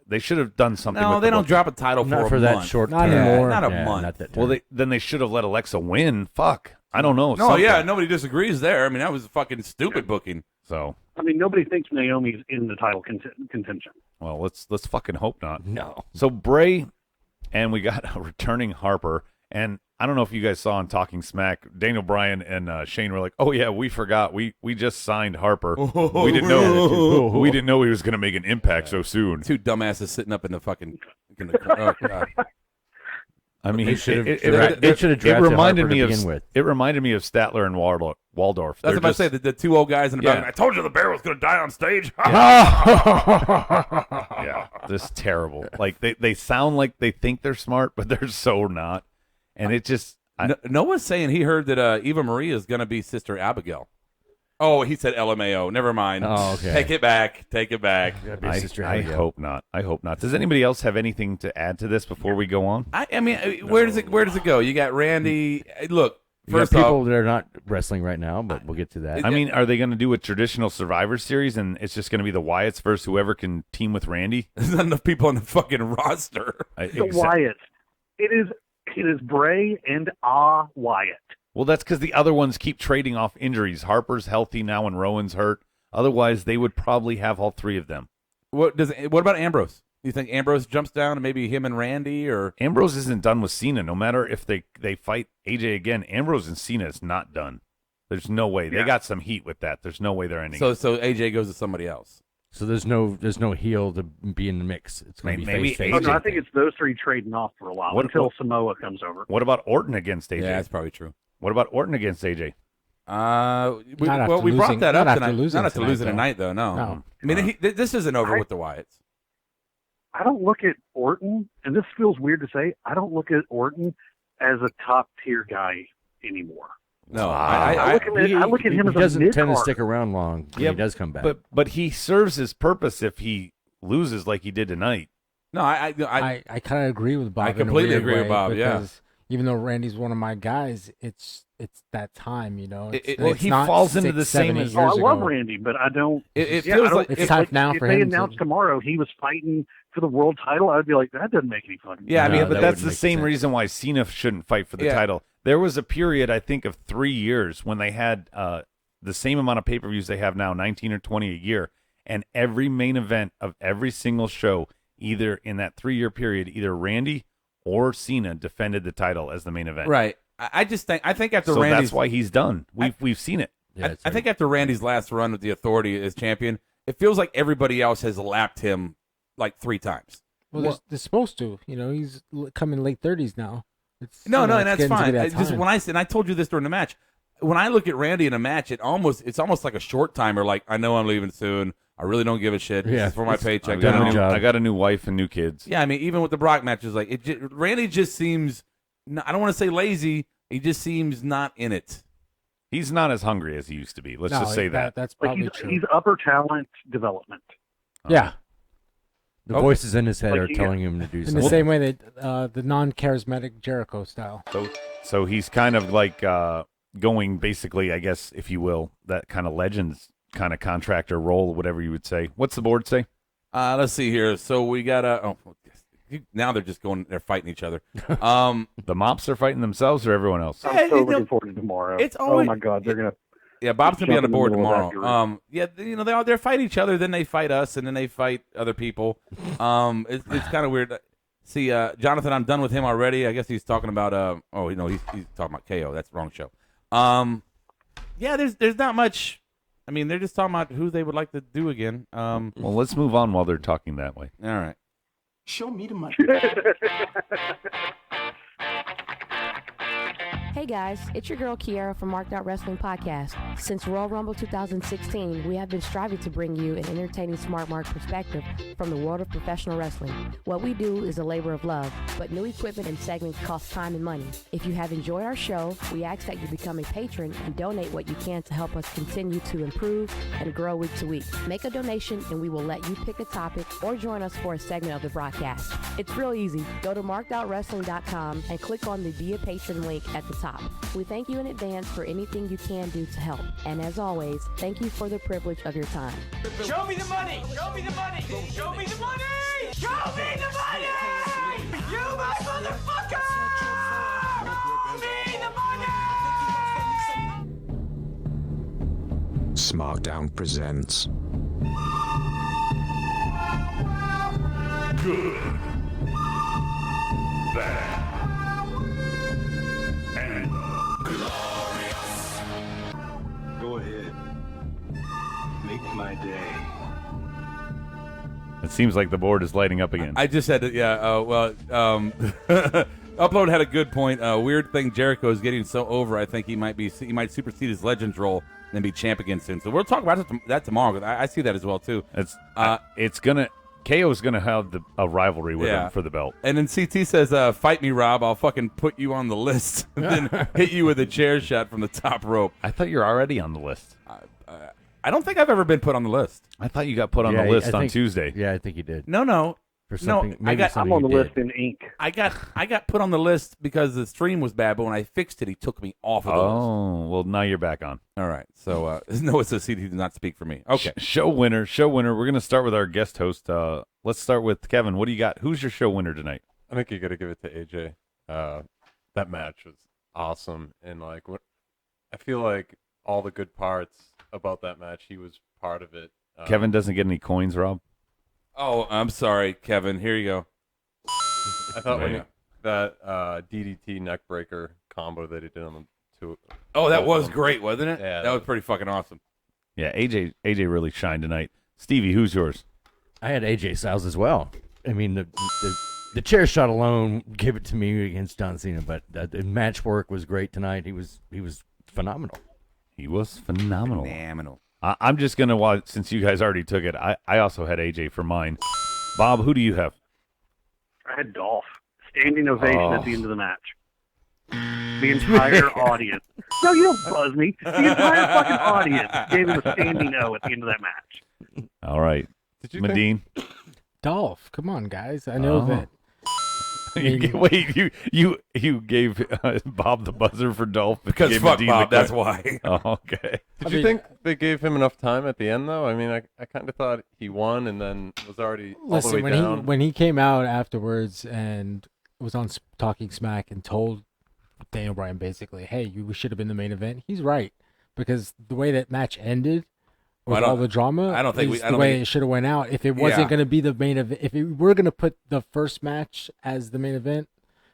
they should have done something. No, with they don't drop a title Not for for a that month. short Not term. anymore. Not a Yeah, month. not that Well, term. then they should have let Alexa win. Fuck, I don't know. No, something. yeah, nobody disagrees there. I mean, that was fucking stupid booking. So, I mean, nobody thinks Naomi's in the title contention. well, let's fucking hope not. No. So Bray, and we got a returning Harper, and I don't know if you guys saw on Talking Smack, Daniel Bryan and Shane were like, "Oh yeah, we forgot. We just signed Harper. We didn't know he was going to make an impact so soon." Two dumbasses sitting up in the fucking. Oh, God. I mean, They should have it drafted reminded Harper me to of begin with. it reminded me of Statler and Waldorf. That's what I say. The two old guys in the back. Yeah. I told you the bear was going to die on stage. Yeah, just terrible. Like they sound like they think they're smart, but they're so not. And it just Noah's saying he heard that Eva Marie is going to be Sister Abigail. Oh, he said LMAO. Never mind. Oh, okay. Take it back. Take it back. I hope not. I hope not. Does anybody else have anything to add to this before we go on? I mean, where does it go? You got Randy. Look, You got first people off, that are not wrestling right now, but we'll get to that. I mean, are they going to do a traditional Survivor Series, and it's just going to be the Wyatts versus whoever can team with Randy? there's not enough people on the fucking roster. The Wyatts. It is Bray and Wyatt. Well, that's because the other ones keep trading off injuries. Harper's healthy now and Rowan's hurt. Otherwise, they would probably have all three of them. What about Ambrose? You think Ambrose jumps down and maybe him and Randy, or Ambrose isn't done with Cena. No matter if they fight AJ again, Ambrose and Cena is not done. There's no way. They got some heat with that. There's no way they're ending. So AJ goes to somebody else. So there's no heel to be in the mix. It's going to be Maybe face. Oh, no, I think it's those three trading off for a while until Samoa comes over. What about Orton against AJ? Yeah, that's probably true. What about Orton against AJ? We brought that up tonight. Not after losing tonight, though. No. No. I mean, this isn't over with the Wyatts. I don't look at Orton, and this feels weird to say, I don't look at Orton as a top-tier guy anymore. No, I look at him as a He doesn't tend to mid-card. stick around long when he does come back. But he serves his purpose if he loses like he did tonight. No, I kind of agree with Bob. I completely in a weird agree with way, Bob, yeah. because even though Randy's one of my guys, it's that time, you know. Well, he falls into the same as. Oh, I love Randy, but I don't. It yeah, feels I don't, like it's time now if for they him announced to. tomorrow he was fighting for the world title, I'd be like, that doesn't make any fucking Yeah, I sense. mean, but that that's wouldn't the make same sense. reason why Cena shouldn't fight for the Yeah. title. There was a period, I think, of 3 years when they had the same amount of pay-per-views they have now, 19 or 20 a year, and every main event of every single show, either in that 3-year period, either Randy or Cena defended the title as the main event. right. I think after So Randy's, that's why he's done. We've seen it. Yeah, I think after Randy's last run with the Authority as champion, it feels like everybody else has lapped him like 3 times. Well, they're supposed to. You know, he's coming late 30s now. No, you know, and it's that's getting to be fine. that Just time. when I told you this during the match, when I look at Randy in a match, it's almost like a short timer. Like, I know I'm leaving soon. I really don't give a shit. Yeah, This is for my it's paycheck. done the job. I got a new wife and new kids. Yeah, I mean, even with the Brock matches, like Randy just seems. I don't want to say lazy. He just seems not in it. He's not as hungry as he used to be. Let's No, just say that. That's Like probably true. he's upper talent development. Yeah. The voices in his head Like, are telling him to do In something. the same way that the non-charismatic Jericho style. So he's kind of like going basically, I guess, if you will, that kind of Legends kind of contractor role, whatever you would say. What's the board say? Let's see here. So we got now they're just they're fighting each other. The mops are fighting themselves or everyone else? I'm so looking forward to tomorrow. It's always, oh my God, they're gonna. Yeah, Bob's gonna be on the board jump in the middle tomorrow. of that group. They fight each other, then they fight us, and then they fight other people. It's kind of weird. See, Jonathan, I'm done with him already. I guess he's talking about he's talking about KO. That's the wrong show. There's not much. I mean, they're just talking about who they would like to do again. Well, let's move on while they're talking that way. All right. Show me the money. Hey guys, it's your girl Kiara from Marked Out Wrestling Podcast. Since Royal Rumble 2016, we have been striving to bring you an entertaining smart mark perspective from the world of professional wrestling. What we do is a labor of love, but new equipment and segments cost time and money. If you have enjoyed our show, we ask that you become a patron and donate what you can to help us continue to improve and grow week to week. Make a donation and we will let you pick a topic or join us for a segment of the broadcast. It's real easy. Go to markedoutwrestling.com and click on the Be a Patron link at the top. We thank you in advance for anything you can do to help. And as always, thank you for the privilege of your time. Show me the money. Show me the money. Show me the money. Show me the money. You my motherfucker. Show me the money. Smartdown presents. Good. Bad. And glorious. Go ahead. Make my day. It seems like the board is lighting up again. I just had to, Upload had a good point. Weird thing, Jericho is getting so over. I think he might supersede his Legends role and be champ again soon. So we'll talk about that tomorrow. I see that as well too. KO's gonna have a rivalry with him for the belt. And then CT says, "Fight me, Rob. I'll fucking put you on the list, and then hit you with a chair shot from the top rope." I thought you're already on the list. I don't think I've ever been put on the list. I thought you got put on the list on Tuesday. Yeah, I think you did. No. For something, I'm on the list in ink. I got put on the list because the stream was bad, but when I fixed it, he took me off of the list. Oh, well, now you're back on. All right. So Noah says he did not speak for me. Okay. Show winner. We're going to start with our guest host. Let's start with Kevin. What do you got? Who's your show winner tonight? I think you got to give it to AJ. That match was awesome, and I feel like all the good parts about that match, he was part of it. Kevin doesn't get any coins, Rob. Oh, I'm sorry, Kevin. Here you go. I thought that DDT neckbreaker combo that he did on the two. Oh, that was great, wasn't it? Yeah, that was pretty fucking awesome. Yeah, AJ really shined tonight. Stevie, who's yours? I had AJ Styles as well. I mean, the chair shot alone gave it to me against John Cena, but the match work was great tonight. He was phenomenal. He was phenomenal. Phenomenal. I'm just going to, since you guys already took it, I also had AJ for mine. Bob, who do you have? I had Dolph. Standing ovation at the end of the match. The entire audience. No, you don't buzz me. The entire fucking audience gave him a standing O at the end of that match. All right. Did you Medine? Dolph, come on, guys. I know that. Wait, you gave Bob the buzzer for Dolph because fuck Medine Bob. That's why. Oh, okay. Did you think they gave him enough time at the end, though? I mean, I kind of thought he won and then was already all the way down. When he came out afterwards and was on Talking Smack and told Daniel Bryan basically, "Hey, we should have been the main event." He's right, because the way that match ended with all the drama, I don't think the way it should have went out. If it wasn't going to be the main event, if we were going to put the first match as the main event,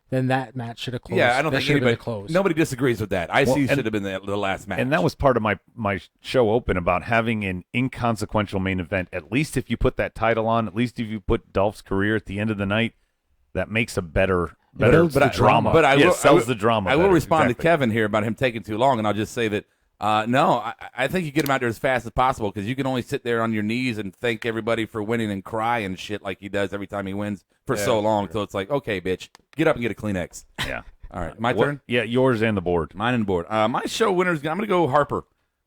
then that match should have closed. Yeah, I don't think nobody disagrees with that. IC should have been the last match. And that was part of my show open about having an inconsequential main event. At least if you put that title on, at least if you put Dolph's career at the end of the night, that makes a better drama. But I sells the drama. I will respond to Kevin here about him taking too long, and I'll just say that no, I think you get him out there as fast as possible, because you can only sit there on your knees and thank everybody for winning and cry and shit like he does every time he wins for so long. True. So it's like, okay, bitch, get up and get a Kleenex. Yeah. All right, my turn? Yeah, yours and the board. Mine and the board. My show winners, I'm going to go Harper.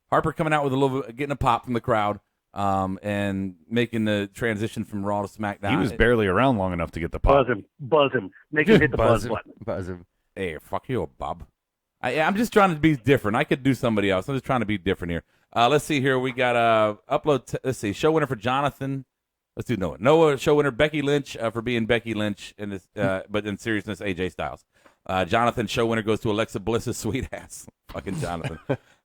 Harper coming out with a little bit, getting a pop from the crowd, and making the transition from Raw to SmackDown. He was barely around long enough to get the pop. Buzz him. Make him hit the buzz button. Buzz him. Hey, fuck you, Bob. I'm just trying to be different. I could do somebody else. I'm just trying to be different here. Let's see here. We got upload. Let's see. Show winner for Jonathan. Let's do Noah. Noah, show winner Becky Lynch for being Becky Lynch, in this, but in seriousness, AJ Styles. Jonathan, show winner goes to Alexa Bliss's sweet ass. Fucking Jonathan.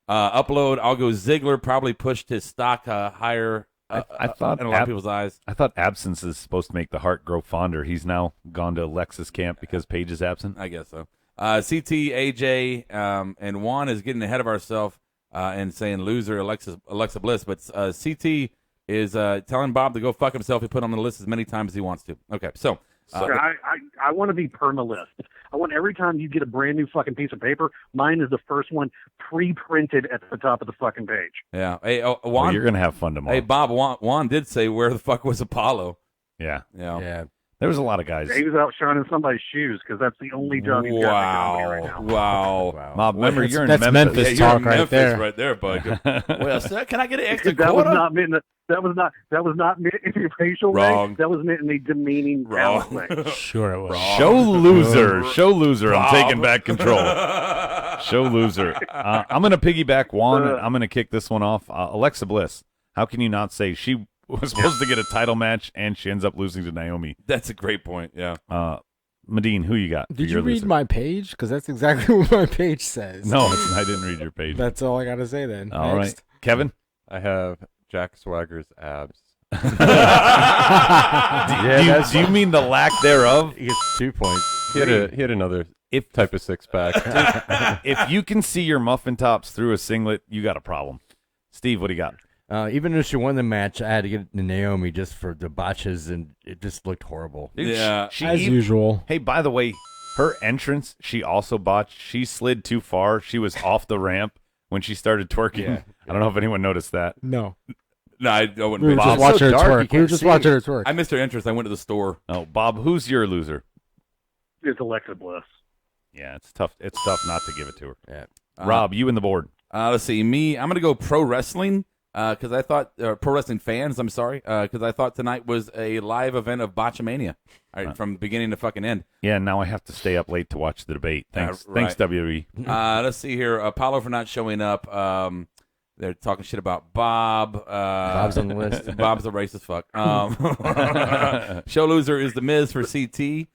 Upload, I'll go Ziggler. Probably pushed his stock higher. I thought in a lot of people's eyes. I thought absence is supposed to make the heart grow fonder. He's now gone to Alexa's camp because Paige is absent. I guess so. CT, AJ, and Juan is getting ahead of ourselves and saying loser Alexa Bliss, but CT is telling Bob to go fuck himself. He put him on the list as many times as he wants to. Okay, so. I want to be perma-list. I want every time you get a brand new fucking piece of paper, mine is the first one pre-printed at the top of the fucking page. Yeah. Hey, Juan, you're going to have fun tomorrow. Hey, Bob, Juan did say, where the fuck was Apollo? Yeah. Yeah. There was a lot of guys. He was out shining somebody's shoes because that's the only job he's got in the company right now. Wow. Bob, remember, you're in That's Memphis Yeah, talk you're in right Memphis there. bud. Well, sir, can I get an extra That quarter? that was not meant in a racial Wrong. way. That was meant in a demeaning talent way. Sure it was. Show loser. I'm taking back control. Show loser. I'm going to piggyback Juan. I'm going to kick this one off. Alexa Bliss. How can you not say she was supposed to get a title match and she ends up losing to Naomi? That's a great point. Yeah. Medine, who you got? Did you read my page? Because that's exactly what my page says. No, I didn't read your page. That's all I got to say then. All Next. right. Kevin? I have Jack Swagger's abs. Do you mean the lack thereof? He gets 2 points. He had another type of six-pack. If you can see your muffin tops through a singlet, you got a problem. Steve, what do you got? Even though she won the match, I had to get it to Naomi just for the botches, and it just looked horrible. Dude, Yeah. As usual. Hey, by the way, her entrance, she also botched. She slid too far. She was off the ramp when she started twerking. Yeah. I don't know if anyone noticed that. No. No, I wouldn't. We were just Bob's watching so her dark, you twerk. We can't were just see. watching her twerk. I missed her entrance. I went to the store. Oh, Bob, who's your loser? It's Alexa Bliss. Yeah, it's tough. It's tough not to give it to her. Yeah. Rob, you and the board. Let's see. Me, I'm going to go pro wrestling because I thought pro wrestling fans. I'm sorry because I thought tonight was a live event of Botchamania from beginning to fucking end. Yeah, now I have to stay up late to watch the debate. Thanks, right. thanks WWE. Let's see here. Apollo for not showing up. They're talking shit about Bob. Bob's on the list. Bob's a racist fuck. Show loser is the Miz for CT.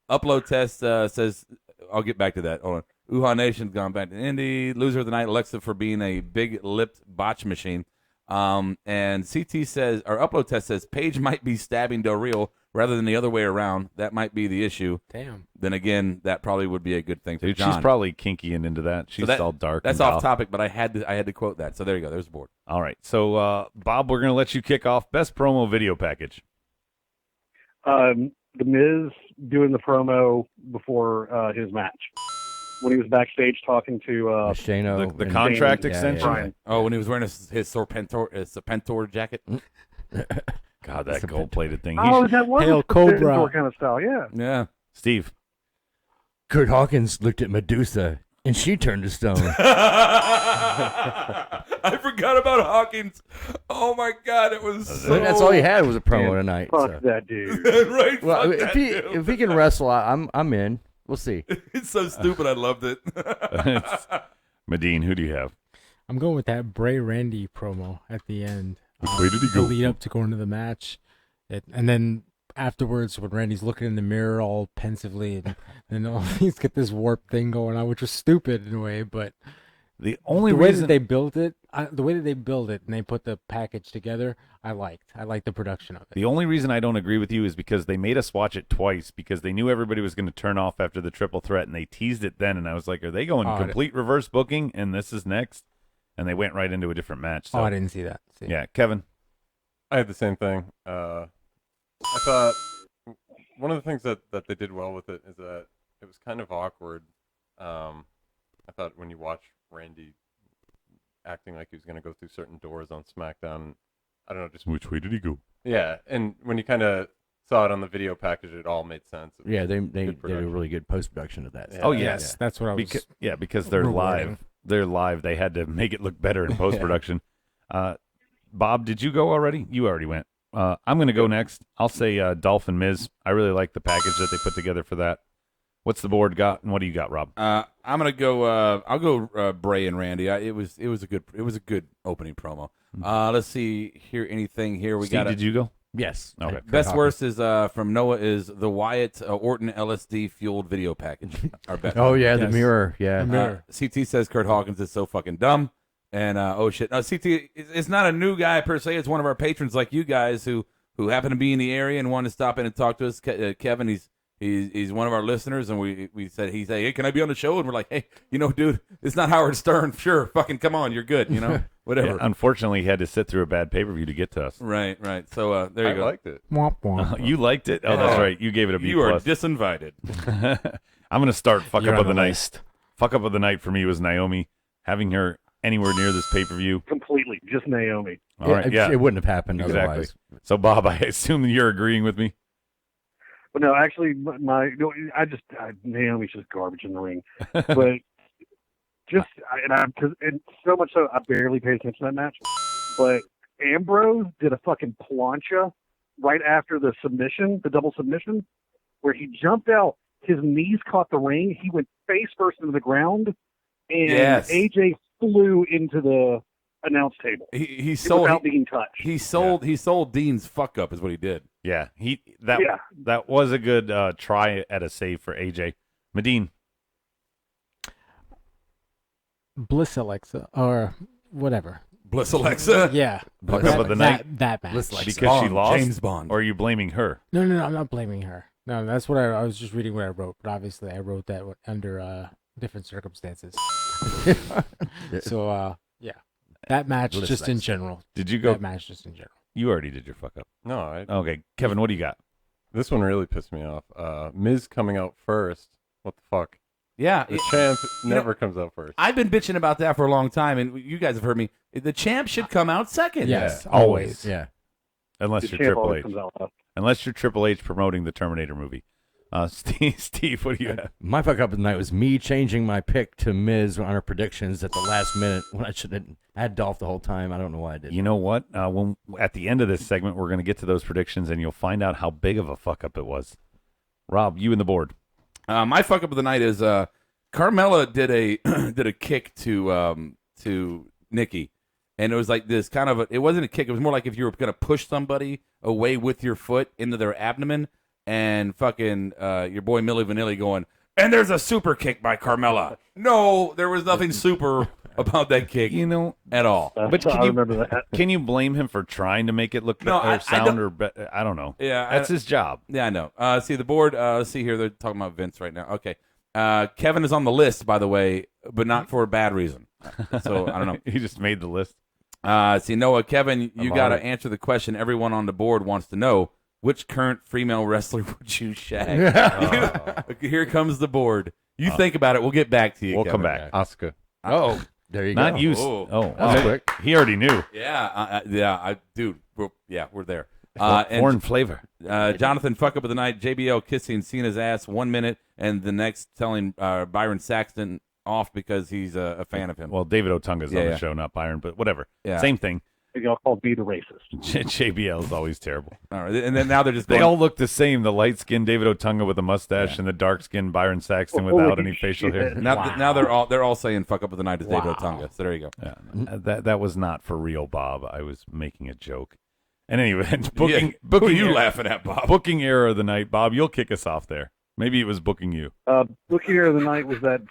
Upload test says I'll get back to that. Hold on. Uha Nation's gone back to Indy. Loser of the night, Alexa for being a big-lipped botch machine. And CT says, or Upload test says, Paige might be stabbing Del Rio rather than the other way around. That might be the issue. Damn. Then again, that probably would be a good thing for Dude, John. she's probably kinky and into that. She's all dark. That's and off topic, but I had to quote that. So there you go. There's the board. All right. So, Bob, we're going to let you kick off. Best promo video package. The Miz doing the promo befor his match. When he was backstage talking to Shano, the contract extension. Brian. Oh, when he was wearing his Serpentor jacket. God, that gold-plated thing. Oh, that was Hail a Cobra. Serpentor kind of style, yeah. Yeah. Steve. Kurt Hawkins looked at Medusa, and she turned to stone. I forgot about Hawkins. Oh my God, it was. So... That's all he had was a promo tonight. Fuck so. that dude. Right. Well, fuck if he can wrestle, I'm in. We'll see. It's so stupid. I loved it. Medine, who do you have? I'm going with that Bray Randy promo at the end. Which way did he The go? lead up to going to the match. And then afterwards, when Randy's looking in the mirror all pensively, and then he's got this warp thing going on, which was stupid in a way, but the only way reason that they built it, the way that they build it and they put the package together, I liked. I liked the production of it. The only reason I don't agree with you is because they made us watch it twice because they knew everybody was going to turn off after the triple threat, and they teased it then, and I was like, are they going complete reverse booking, and this is next? And they went right into a different match. So. I didn't see that. Yeah, Kevin? I had the same thing. I thought one of the things that they did well with it is that it was kind of awkward. I thought when you watch Randy acting like he was going to go through certain doors on SmackDown, I don't know, just which way did he go? Yeah, and when you kind of saw it on the video package, it all made sense. Yeah, they did a really good post production of that. Yeah. Oh yes, that's what I was. Because they're rewarding. live. They're live. They had to make it look better in post production. Bob, did you go already? You already went. I'm going to go next. I'll say Dolphin Miz. I really like the package that they put together for that. What's the board got, and what do you got, Rob? I'm gonna go. I'll go Bray and Randy. It was a good opening promo. Let's see here. Anything here? Steve, did you go? Yes. Okay. Best worst is from Noah is the Wyatt Orton LSD fueled video package. Our best. Oh yeah, the mirror. Yeah, The mirror. CT says Kurt Hawkins is so fucking dumb. And oh shit, no, CT. It's not a new guy per se. It's one of our patrons like you guys who happen to be in the area and want to stop in and talk to us. Kevin, he's one of our listeners, and we said he said, hey, can I be on the show? And we're like, hey, dude, it's not Howard Stern. Sure, fucking come on, you're good. Whatever. Yeah, unfortunately, he had to sit through a bad pay-per-view to get to us. Right. So there you go. I liked it. Womp womp. You liked it? Oh, that's right. You gave it a B+. You are disinvited. I'm going to start fuck You're up of on the the night. list. Fuck up of the night for me was Naomi. Having her anywhere near this pay-per-view. Completely. Just Naomi. All right, yeah. It wouldn't have happened Exactly. otherwise. So, Bob, I assume you're agreeing with me? But no, actually, Naomi's just garbage in the ring. But and so much so, I barely paid attention to that match. But Ambrose did a fucking plancha right after the submission, the double submission, where he jumped out. His knees caught the ring. He went face first into the ground, and Yes. AJ flew into the announce table. He sold without being touched. He sold Dean's fuck up is what he did. Yeah, that was a good try at a save for AJ. Medine. Bliss Alexa or whatever. Bliss Alexa. Yeah. Fuck up of the night. That match. Because she lost. James Bond. Or are you blaming her? No, I'm not blaming her. No, that's what I was just reading what I wrote, but obviously I wrote that under different circumstances. So yeah, that match Bliss just in Alexa. general. Did you go? That match just in general. You already did your fuck up. No, Okay, Kevin, what do you got? This one really pissed me off. Miz coming out first. What the fuck? Yeah, The champ never comes out first. I've been bitching about that for a long time, and you guys have heard me. The champ should come out second. Yes, Yeah, always. Yeah. Unless The you're champ Triple always H. comes out last. Unless you're Triple H promoting the Terminator movie. Steve, what do you have? My fuck up of the night was me changing my pick to Miz on our predictions at the last minute when I should have had Dolph the whole time. I don't know why I did. You know what? When at the end of this segment, we're going to get to those predictions, and you'll find out how big of a fuck up it was. Rob, you and the board. My fuck up of the night is Carmella did a kick to Nikki, and it was like this kind of it wasn't a kick. It was more like if you were going to push somebody away with your foot into their abdomen, and fucking your boy Milli Vanilli going, and there's a super kick by Carmella. No, there was nothing super about that kick, at all. But I remember that. Can you blame him for trying to make it look No, better, I sound, don't- or better? I don't know. Yeah, that's his job. Yeah, I know. See the board. Let's see here. They're talking about Vince right now. Okay, Kevin is on the list, by the way, but not for a bad reason. So I don't know. He just made the list. See, Noah, Kevin, you About got to it. answer the question everyone on the board wants to know. Which current female wrestler would you shag? Here comes the board. You think about it. We'll get back to you. We'll Kevin. come back. Asuka. Oh, there you not go. you. Oh. That's quick. He already knew. Yeah. Dude. We're there. Foreign flavor. Jonathan, fuck up of the night. JBL kissing Cena's ass 1 minute, and the next telling Byron Saxton off because he's a fan of him. Well, David Otunga's on Yeah. the show, not Byron, but whatever. Yeah. Same thing. Y'all call be the racist. JBL is always terrible. All right, and then now they're just They going, all look the same. The light-skinned David Otunga with a mustache and the dark-skinned Byron Saxton without any facial hair. now they're all saying fuck up of the night is David Otunga. So there you go. Yeah, that was not for real, Bob. I was making a joke. And anyway, Who are you laughing at, Bob? Booking error of the night, Bob. You'll kick us off there. Maybe it was booking you. Booking here of the night was that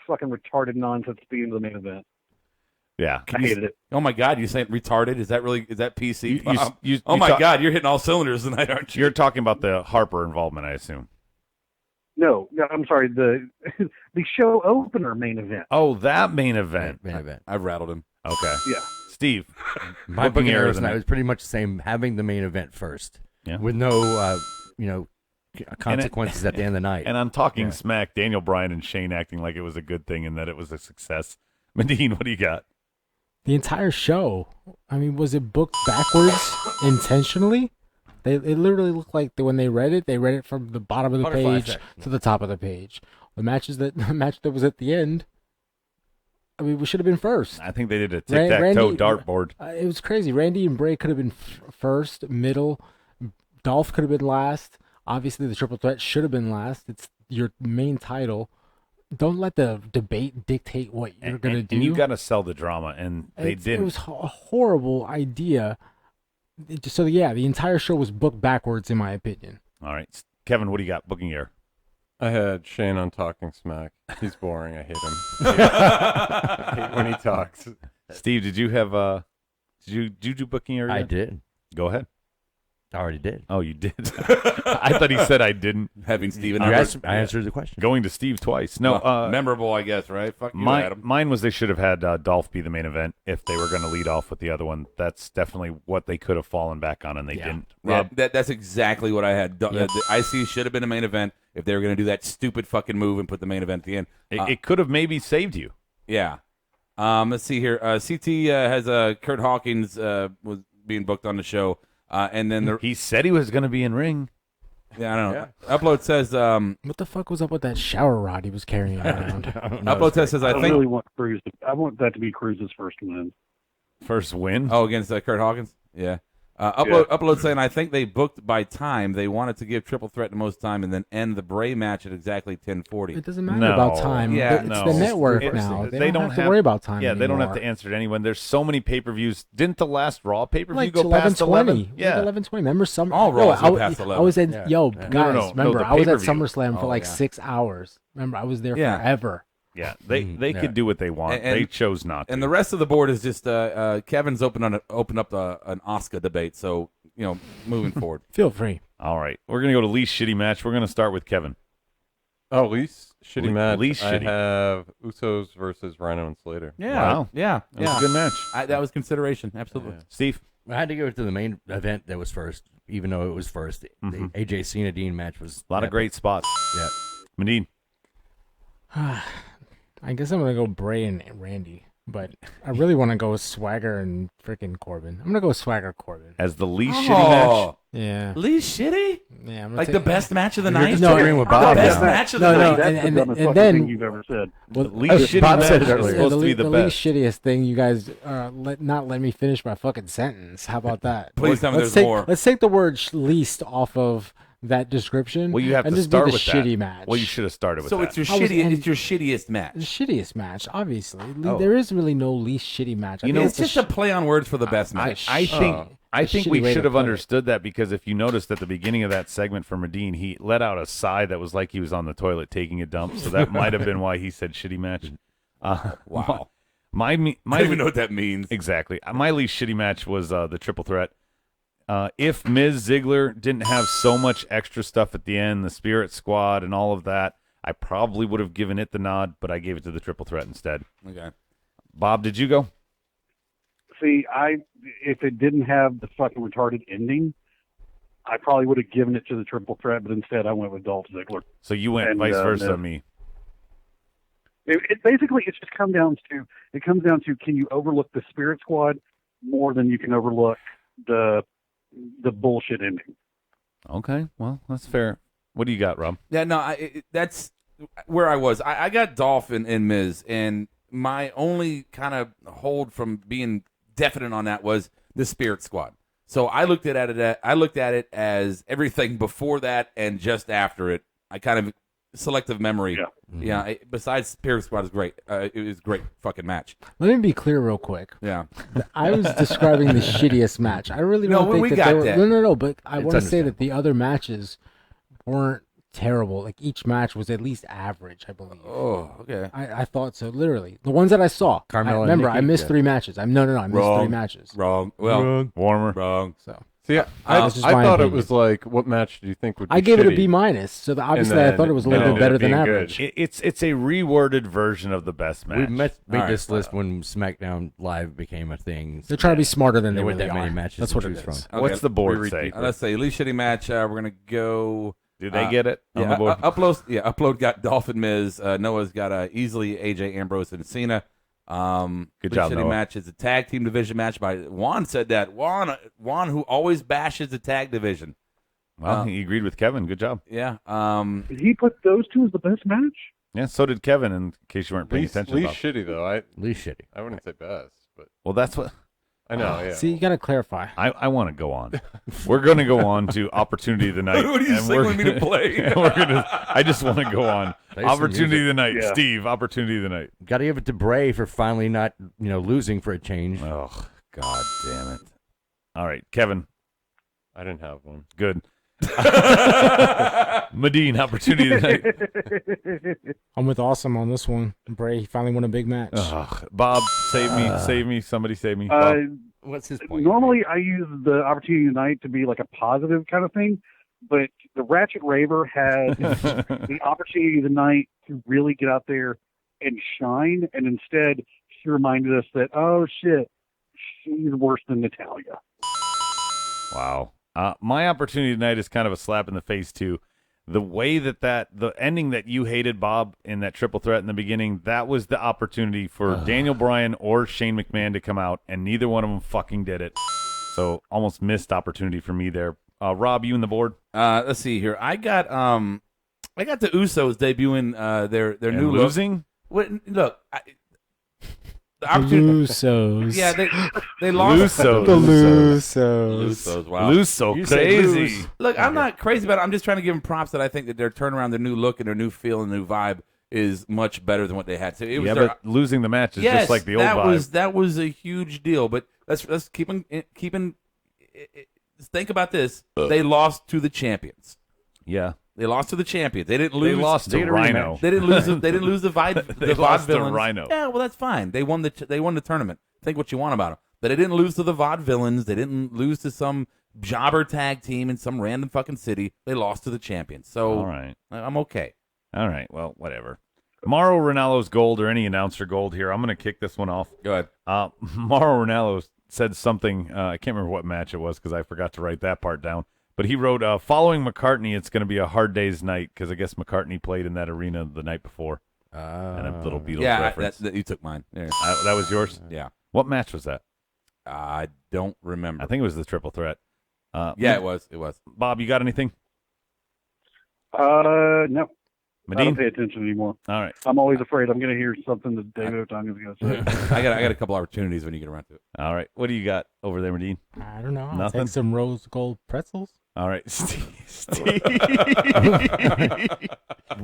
fucking retarded nonsense being the main event. Yeah, I hated it. Oh my God, you saying retarded? Is that PC? Bob? You oh my talk- God, you're hitting all cylinders tonight, aren't you? You're talking about the Harper involvement, I assume. No, I'm sorry. The show opener main event. Oh, that main event. Main event. I've rattled him. Okay. Yeah. Steve. My booking error error of the tonight night. was pretty much the same, having the main event first. Yeah. With no, consequences at the end of the night. And I'm talking smack, Daniel Bryan and Shane acting like it was a good thing and that it was a success. Medine, what do you got? The entire show. I mean, was it booked backwards intentionally? It literally looked like when they read it from the bottom of the Butterfly page effect. to the top of the page. The match that was at the end. I mean, we should have been first. I think they did a tic-tac-toe dartboard. It was crazy. Randy and Bray could have been first, middle. Dolph could have been last. Obviously, the triple threat should have been last. It's your main title. Don't let the debate dictate what you're going to do. And you got to sell the drama, and they didn't. It was a horrible idea. So, yeah, the entire show was booked backwards, in my opinion. All right. Kevin, what do you got? Booking error. I had Shane on Talking Smack. He's boring. I hate him. I hate when he talks. Steve, did you have did you do booking error? I yet? did. Go ahead. I already did. Oh, you did? I thought he said I didn't. Having Steven I answered the question. Going to Steve twice. No, memorable, I guess, right? Fuck you, Adam. Mine was they should have had Dolph be the main event if they were going to lead off with the other one. That's definitely what they could have fallen back on, and they didn't. Rob? Yeah, that's exactly what I had. The IC should have been a main event if they were going to do that stupid fucking move and put the main event at the end. It could have maybe saved you. Yeah. Let's see here. CT has Kurt Hawkins was being booked on the show. And then he said he was going to be in ring. Yeah, I don't know. Yeah. Upload says, what the fuck was up with that shower rod he was carrying around? Upload test says, I think. really want Cruz. I want that to be Cruz's first win. First win? Oh, against Kurt Hawkins? Yeah. Upload saying, I think they booked by time. They wanted to give Triple Threat the most time and then end the Bray match at exactly 10:40. It doesn't matter about time. Yeah, it's the network now. They don't have to worry about time. Yeah, anymore. they don't have to answer to anyone. There's so many pay-per-views. Didn't the last Raw pay-per-view like go past 11? Yeah, 11:20. Remember some? All Raws go past 11. I was at guys. No, remember, I was at pay-per-view. SummerSlam for 6 hours. Remember, I was there forever. Yeah, they could do what they want. They chose not to. And the rest of the board is just Kevin's opened up an Oscar debate. So moving forward, feel free. All right, we're gonna go to least shitty match. We're gonna start with Kevin. Oh, least shitty match. Least shitty. I have Usos versus Rhino and Slater. Yeah, wow. yeah, That was a good match. That was consideration, absolutely. Yeah. Steve, I had to go to the main event that was first, even though it was first. The AJ Cena Dean match was a lot of great spots. Yeah, Medine. I guess I'm gonna go Bray and Randy, but I really want to go with Swagger and freaking Corbin. I'm gonna go with Swagger Corbin as the least shitty match. Yeah, least shitty. Yeah, I'm like the best match of the You're night. disagreeing with Bob. The best match of the night. That's the dumbest fucking then thing you've ever said. Well, The least shitty Bob match said it is earlier. supposed to be the best. least shittiest thing you guys not let me finish my fucking sentence. How about that? Please tell me Let's there's take, more. Let's take the word least off of that description. Well, you have and to just start do the with shitty that. match. Well, you should have started with So that. it's your shittiest match. The shittiest match, obviously. Oh. There is really no least shitty match. I think It's just a play on words for the best match. I think we shitty way should to have put it. understood that, because if you noticed at the beginning of that segment from Medine, he let out a sigh that was like he was on the toilet taking a dump. So that might have been why he said shitty match. Wow. My I don't even know what that means. Exactly. My least shitty match was the triple threat. If Miz Ziggler didn't have so much extra stuff at the end, the Spirit Squad and all of that, I probably would have given it the nod, but I gave it to the triple threat instead. Okay. Bob, did you go? See, if it didn't have the fucking retarded ending, I probably would have given it to the triple threat, but instead I went with Dolph Ziggler. So you went And, vice versa Miz. me. It basically it comes down to can you overlook the Spirit Squad more than you can overlook the bullshit ending. Okay, well, that's fair. What do you got, Rob? Yeah, no, that's where I was. I got Dolph and Miz, and my only kind of hold from being definite on that was the Spirit Squad. So I looked at it as everything before that and just after it. I kind of selective memory. Yeah. Besides, Spirit Squad is great. It was a great fucking match. Let me be clear real quick. Yeah. I was describing the shittiest match. I really don't think that they were. No, but I want to say that the other matches weren't terrible. Like each match was at least average, I believe. Oh, okay. I thought so. Literally, the ones that I saw. Carmella and remember, Nikki? I missed Yeah. 3 matches. I missed 3 matches. Wrong. Well, warmer. Wrong. So. See, I thought it was like, what match do you think would be I gave it a shitty? B minus. So obviously, I thought it was a little bit better than average. It's a reworded version of the best match. We made All this right. list when SmackDown Live became a thing. They're trying to be smarter than there they weren't really that many are. matches That's to what it choose is. from. Okay. What's the board say? Let's say least shitty match. We're gonna go. Do they get it on yeah, the board? Upload got Dolph and Miz. Noah's got easily AJ, Ambrose, and Cena. Good job, shitty Noah. match is a tag team division match by Juan. Said that Juan, who always bashes the tag division. Well, he agreed with Kevin. Good job. Yeah. Did he put those two as the best match? Yeah, so did Kevin, in case you weren't paying attention. Least Bob. shitty, though. Least shitty. I wouldn't say best, but... Well, that's what... I know. Yeah. See, you got to clarify. I want to go on. We're going to go on to Opportunity of the Night. What are you signaling me to play? I just want to go on. Play some Opportunity of the music. Night. Yeah. Steve, Opportunity of the Night. Got to give it to Bray for finally not, losing for a change. Oh, God damn it. All right, Kevin. I didn't have one. Good. Medine, Opportunity of the Night. I'm with Awesome on this one. Bray finally won a big match. Bob, save me. Somebody save me. Bob. What's his point? Normally, I use the opportunity tonight to be like a positive kind of thing, but the Ratchet Raver had the opportunity tonight to really get out there and shine, and instead she reminded us that, oh shit, she's worse than Natalia. Wow. My opportunity tonight is kind of a slap in the face too. The way the ending that you hated, Bob, in that triple threat in the beginning, that was the opportunity for Daniel Bryan or Shane McMahon to come out, and neither one of them fucking did it. So almost missed opportunity for me there. Rob, you and the board? Let's see here. I got the Usos debuting their new losing. Look, the Lusos. Yeah, they lost. The Lusos. Wow. Luso crazy. Look, I'm not crazy about it. I'm just trying to give them props that I think that their turnaround, their new look, and their new feel and new vibe is much better than what they had. So it was but losing the match is just like the old vibe. That was a huge deal. But let's keeping. Think about this. They lost to the champions. Yeah. They lost to the champions. They didn't lose. They lost to Rhino. They didn't lose. They didn't lose the They lost to Rhino. Yeah, well, that's fine. They won the tournament. Think what you want about them. But they didn't lose to the Vaudevillains. They didn't lose to some jobber tag team in some random fucking city. They lost to the champions. So all right, I'm okay. All right, well, whatever. Mauro Ranallo's gold or any announcer gold here. I'm going to kick this one off. Go ahead. Mauro Ranallo said something. I can't remember what match it was because I forgot to write that part down. But he wrote, following McCartney, it's going to be a hard day's night because I guess McCartney played in that arena the night before. And a little Beatles reference. Yeah, you took mine. Yeah. That was yours? Yeah. What match was that? I don't remember. I think it was the triple threat. Yeah, it was. It was. Bob, you got anything? No. Medine? I don't pay attention anymore. All right. I'm always afraid I'm going to hear something that David Otunga is going to say. I got a couple opportunities when you get around to it. All right. What do you got over there, Medine? I don't know. I'll Nothing? take some rose gold pretzels. All right, Steve.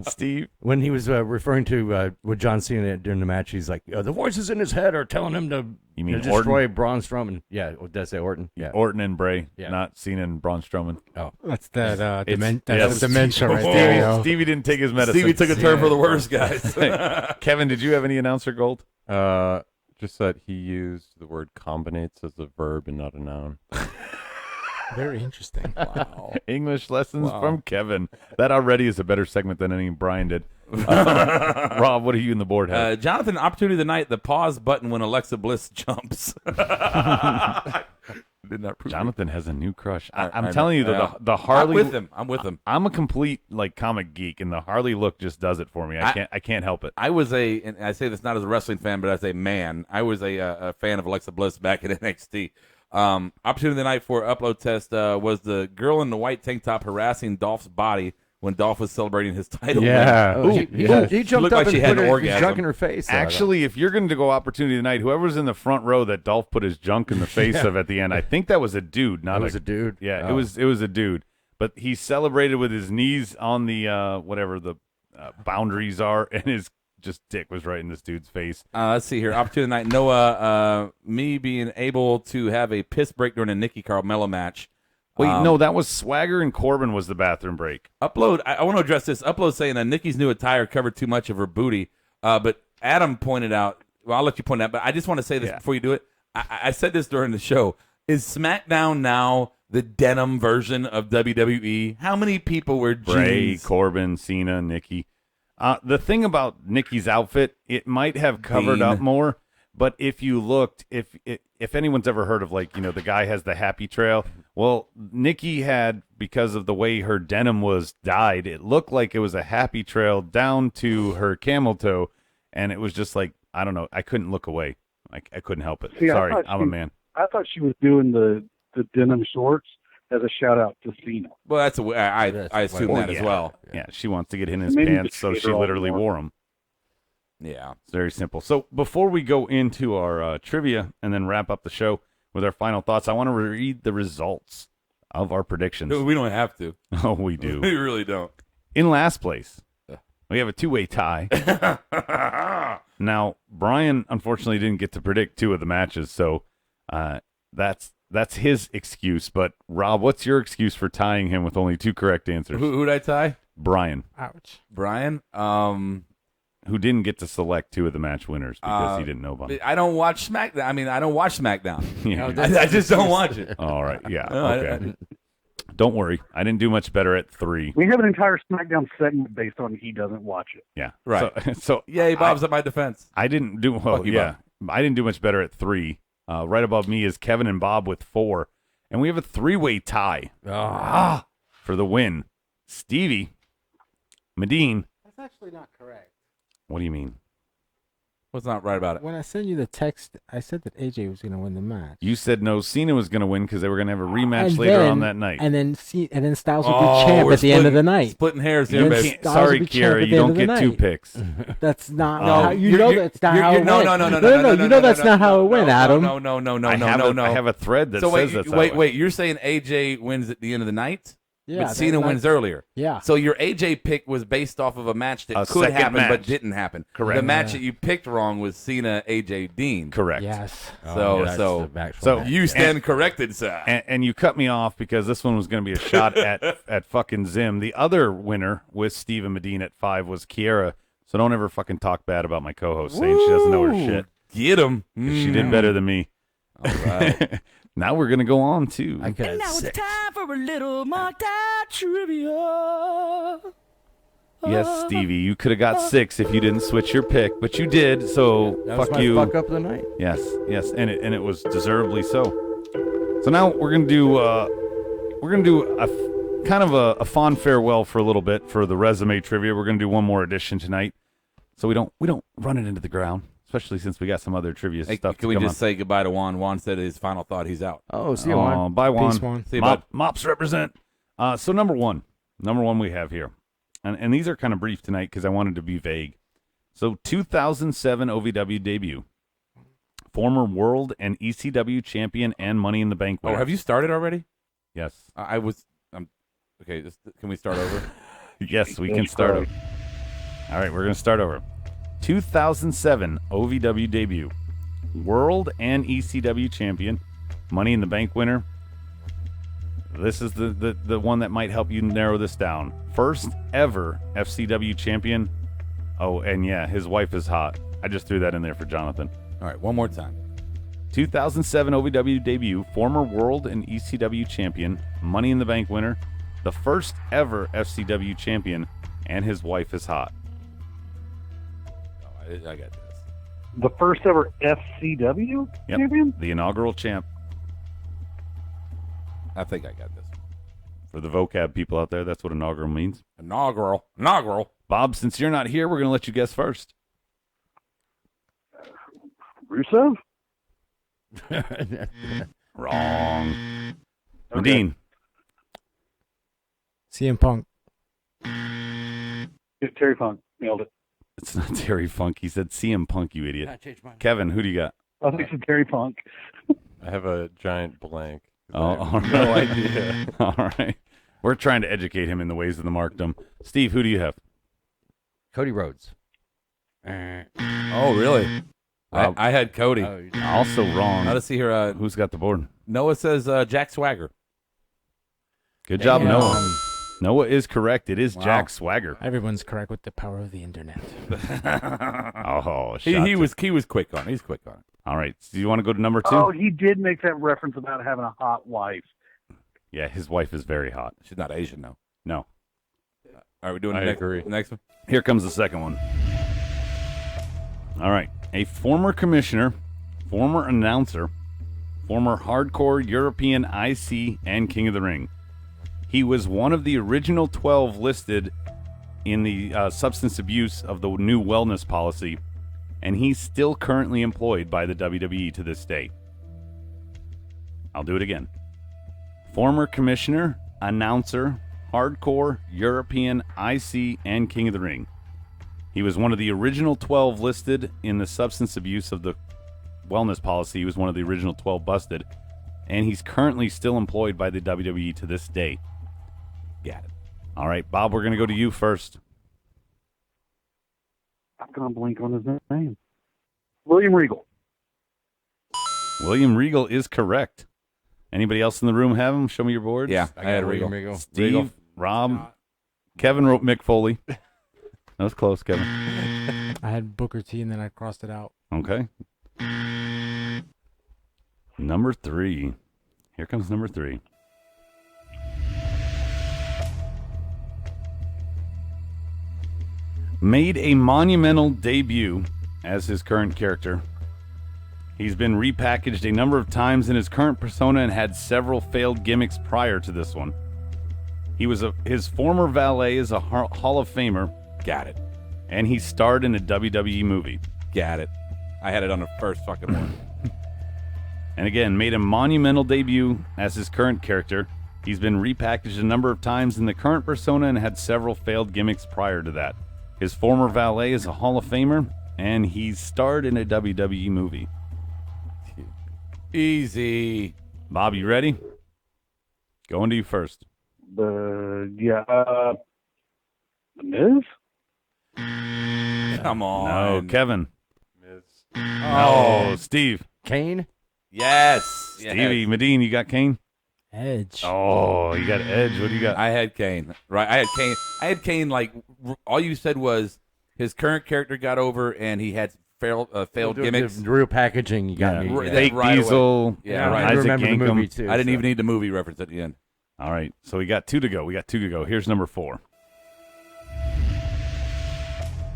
Steve. When he was referring to with John Cena during the match, he's like, the voices in his head are telling him to You mean destroy Orton? Braun Strowman. Yeah, did I say Orton? Yeah. Orton and Bray, Yeah. not Cena and Braun Strowman. Oh, That's that It's- that's the dementia right Stevie, there. Yo. Stevie didn't take his medicine. Stevie took a turn for the worse, guys. Kevin, did you have any announcer gold? Just that he used the word combinates as a verb and not a noun. Very interesting. Wow. English lessons Wow. from Kevin. That already is a better segment than any Brian did. Rob, what are you in the board have? Jonathan, opportunity of the night, the pause button when Alexa Bliss jumps. Did not prove Jonathan has a new crush. I I'm know. telling you, Yeah. the Harley. I'm with him. I'm a complete comic geek, and the Harley look just does it for me. I can't help it. I was and I say this not as a wrestling fan, but as a man, I was a fan of Alexa Bliss back in NXT. Opportunity of the night for upload test was the girl in the white tank top harassing Dolph's body when Dolph was celebrating his title. Yeah. win. He She jumped looked up like she and had put an his orgasm. junk in her face. Actually, if you're going to go opportunity tonight, whoever's in the front row that Dolph put his junk in the face of at the end, I think that was a dude. Not It was a dude? Yeah, Oh. it was a dude. But he celebrated with his knees on the whatever the boundaries are, and his just dick was right in this dude's face. Let's see here. Opportunity of the night. Noah, me being able to have a piss break during a Nikki Carmella match. Wait, no, that was Swagger and Corbin was the bathroom break. Upload. I want to address this. Upload saying that Nikki's new attire covered too much of her booty. But Adam pointed out. Well, I'll let you point it out. But I just want to say this before you do it. I said this during the show. Is SmackDown now the denim version of WWE? How many people wear Bray, jeans? Corbin, Cena, Nikki. The thing about Nikki's outfit, it might have covered up more. But if you looked, if anyone's ever heard of the guy has the happy trail, well, Nikki had, because of the way her denim was dyed, it looked like it was a happy trail down to her camel toe, and it was just like, I don't know, I couldn't look away. I couldn't help it. See, Sorry, I'm a man. I thought she was doing the denim shorts as a shout out to Cena. Well, that's I assume that as well. Yeah, she wants to get in his Maybe pants, so she cater all literally more. wore them. Yeah. It's very simple. So before we go into our trivia and then wrap up the show, with our final thoughts. I want to read the results of our predictions. We don't have to. Oh, we do. We really don't. In last place, we have a two-way tie. Now, Brian unfortunately didn't get to predict 2 of the matches, so that's his excuse. But Rob, what's your excuse for tying him with only 2 correct answers? Who'd I tie? Brian. Ouch. Brian. Who didn't get to select 2 of the match winners because he didn't know about it. I don't watch SmackDown. I mean, I don't watch SmackDown. Yeah. I just don't watch it. All right. Yeah. No, Okay. Don't worry. I didn't do much better at 3. We have an entire SmackDown segment based on he doesn't watch it. Yeah. Right. So yay, Bob's at my defense. I didn't do well. Fuck you, Yeah. I didn't do much better at 3. Right above me is Kevin and Bob with 4. And we have a 3-way tie for the win. Stevie, Medine. That's actually not correct. What do you mean? What's not right about it? When I sent you the text, I said that AJ was going to win the match. You said no, Cena was going to win because they were going to have a rematch And later then- on that night. And then Styles would be champ at the end of the night. Splitting hairs You here, can't- baby. Styles sorry, would be champ Kiera, at you the end don't of the get 2 night. picks. That's not No, how you know that's not how it no, went. no, no, no, You know that's not how it went, Adam. No. I have a thread that So says that's how it went. wait. You're saying AJ wins at the end of the night? Yeah, but Cena wins earlier. Yeah. So your AJ pick was based off of a match that A could second happen but match. didn't happen. Correct. The match that you picked wrong was Cena AJ Dean. Correct. Yes. So you stand corrected, sir. And you cut me off because this one was going to be a shot at fucking Zim. The other winner with Steve and Medine at 5 was Kiera. So don't ever fucking talk bad about my co-host saying she doesn't know her shit. Get him. She did better than me. All right. Now we're going to go on to. And now it's time for a little marked out trivia. Yes, Stevie, you could have got 6 if you didn't switch your pick, but you did. So That fuck was my you. fuck up of the night. Yes, and it was deservedly so. So now we're gonna do a kind of a fond farewell for a little bit for the resume trivia. We're gonna do one more edition tonight, so we don't run it into the ground, especially since we got some other trivia stuff. Can we to come just say goodbye to Juan? Juan said his final thought. He's out. Oh, see you, Juan. Bye, Juan. Peace, Juan. See you, bud. Mops represent. So number one we have here, and these are kind of brief tonight because I wanted to be vague. So 2007 OVW debut. Former world and ECW champion and Money in the Bank winner. Oh, have you started already? Yes. I was. Okay, can we start over? Yes, we can start over. All right, we're going to start over. 2007 OVW debut. World and ECW champion. Money in the Bank winner. This is the one that might help you narrow this down. First ever FCW champion. Oh, and yeah, his wife is hot. I just threw that in there for Jonathan. All right, one more time. 2007 OVW debut, former world and ECW champion, Money in the Bank winner, the first ever FCW champion, and his wife is hot. Oh, I got this. The first ever FCW champion? The inaugural champ. I think I got this. For the vocab people out there, that's what inaugural means. Inaugural. Bob, since you're not here, we're going to let you guess first. Rusev? Wrong. Okay. Dean. CM Punk. Terry Funk. Nailed it. It's not Terry Funk. He said CM Punk, you idiot. I changed mine. Kevin, who do you got? I think it's Terry Funk. I have a giant blank. Oh, I have all right. no idea. All right. We're trying to educate him in the ways of the markdom. Steve, who do you have? Cody Rhodes. Oh, really? I had Cody. Also wrong. Now let's see here. Who's got the board? Noah says Jack Swagger. Good job, Damn. Noah. Noah is correct. It is Wow. Jack Swagger. Everyone's correct with the power of the internet. Oh, he was quick on it. He's quick on it. All right. So do you want to go to number 2? Oh, he did make that reference about having a hot wife. Yeah, his wife is very hot. She's not Asian, though. No. All right, we're doing I the agree. next one. Here comes the second one. All right. A former commissioner, former announcer, former hardcore European IC, and King of the Ring. He was one of the original 12 listed in the substance abuse of the new wellness policy, and he's still currently employed by the WWE to this day. I'll do it again. Former commissioner, announcer, hardcore, European, IC, and King of the Ring. He was one of the original 12 listed in the substance abuse of the wellness policy. He was one of the original 12 busted, and he's currently still employed by the WWE to this day. Got it. All right, Bob, we're going to go to you first. I'm going to blink on his name. William Regal. William Regal is correct. Anybody else in the room have him? Show me your boards. Yeah, I had Regal. Steve, Regal. Rob, Kevin wrote Mick Foley. That was close, Kevin. I had Booker T, and then I crossed it out. Okay. Number 3. Here comes number 3. Made a monumental debut as his current character. He's been repackaged a number of times in his current persona and had several failed gimmicks prior to this one. His former valet is a Hall of Famer. Got it. And he starred in a WWE movie. Got it. I had it on the first fucking one. And again, made a monumental debut as his current character. He's been repackaged a number of times in the current persona and had several failed gimmicks prior to that. His former valet is a Hall of Famer, and he's starred in a WWE movie. Easy. Bob, you ready? Going to you first. The Miz? Come on. No, Kevin. Miz. Oh, Steve. Kane? Yes. Stevie, Medine, you got Kane? Edge. Oh, you got Edge. What do you got? I had Kane. Right. I had Kane. Like all you said was his current character got over, and he had failed gimmicks. The real packaging, you got me. Fake right Diesel. away. Yeah, right. I Isaac remember the Yankem. movie too. I didn't even need the movie reference at the end. All right, so we got 2 to go. Here's number 4.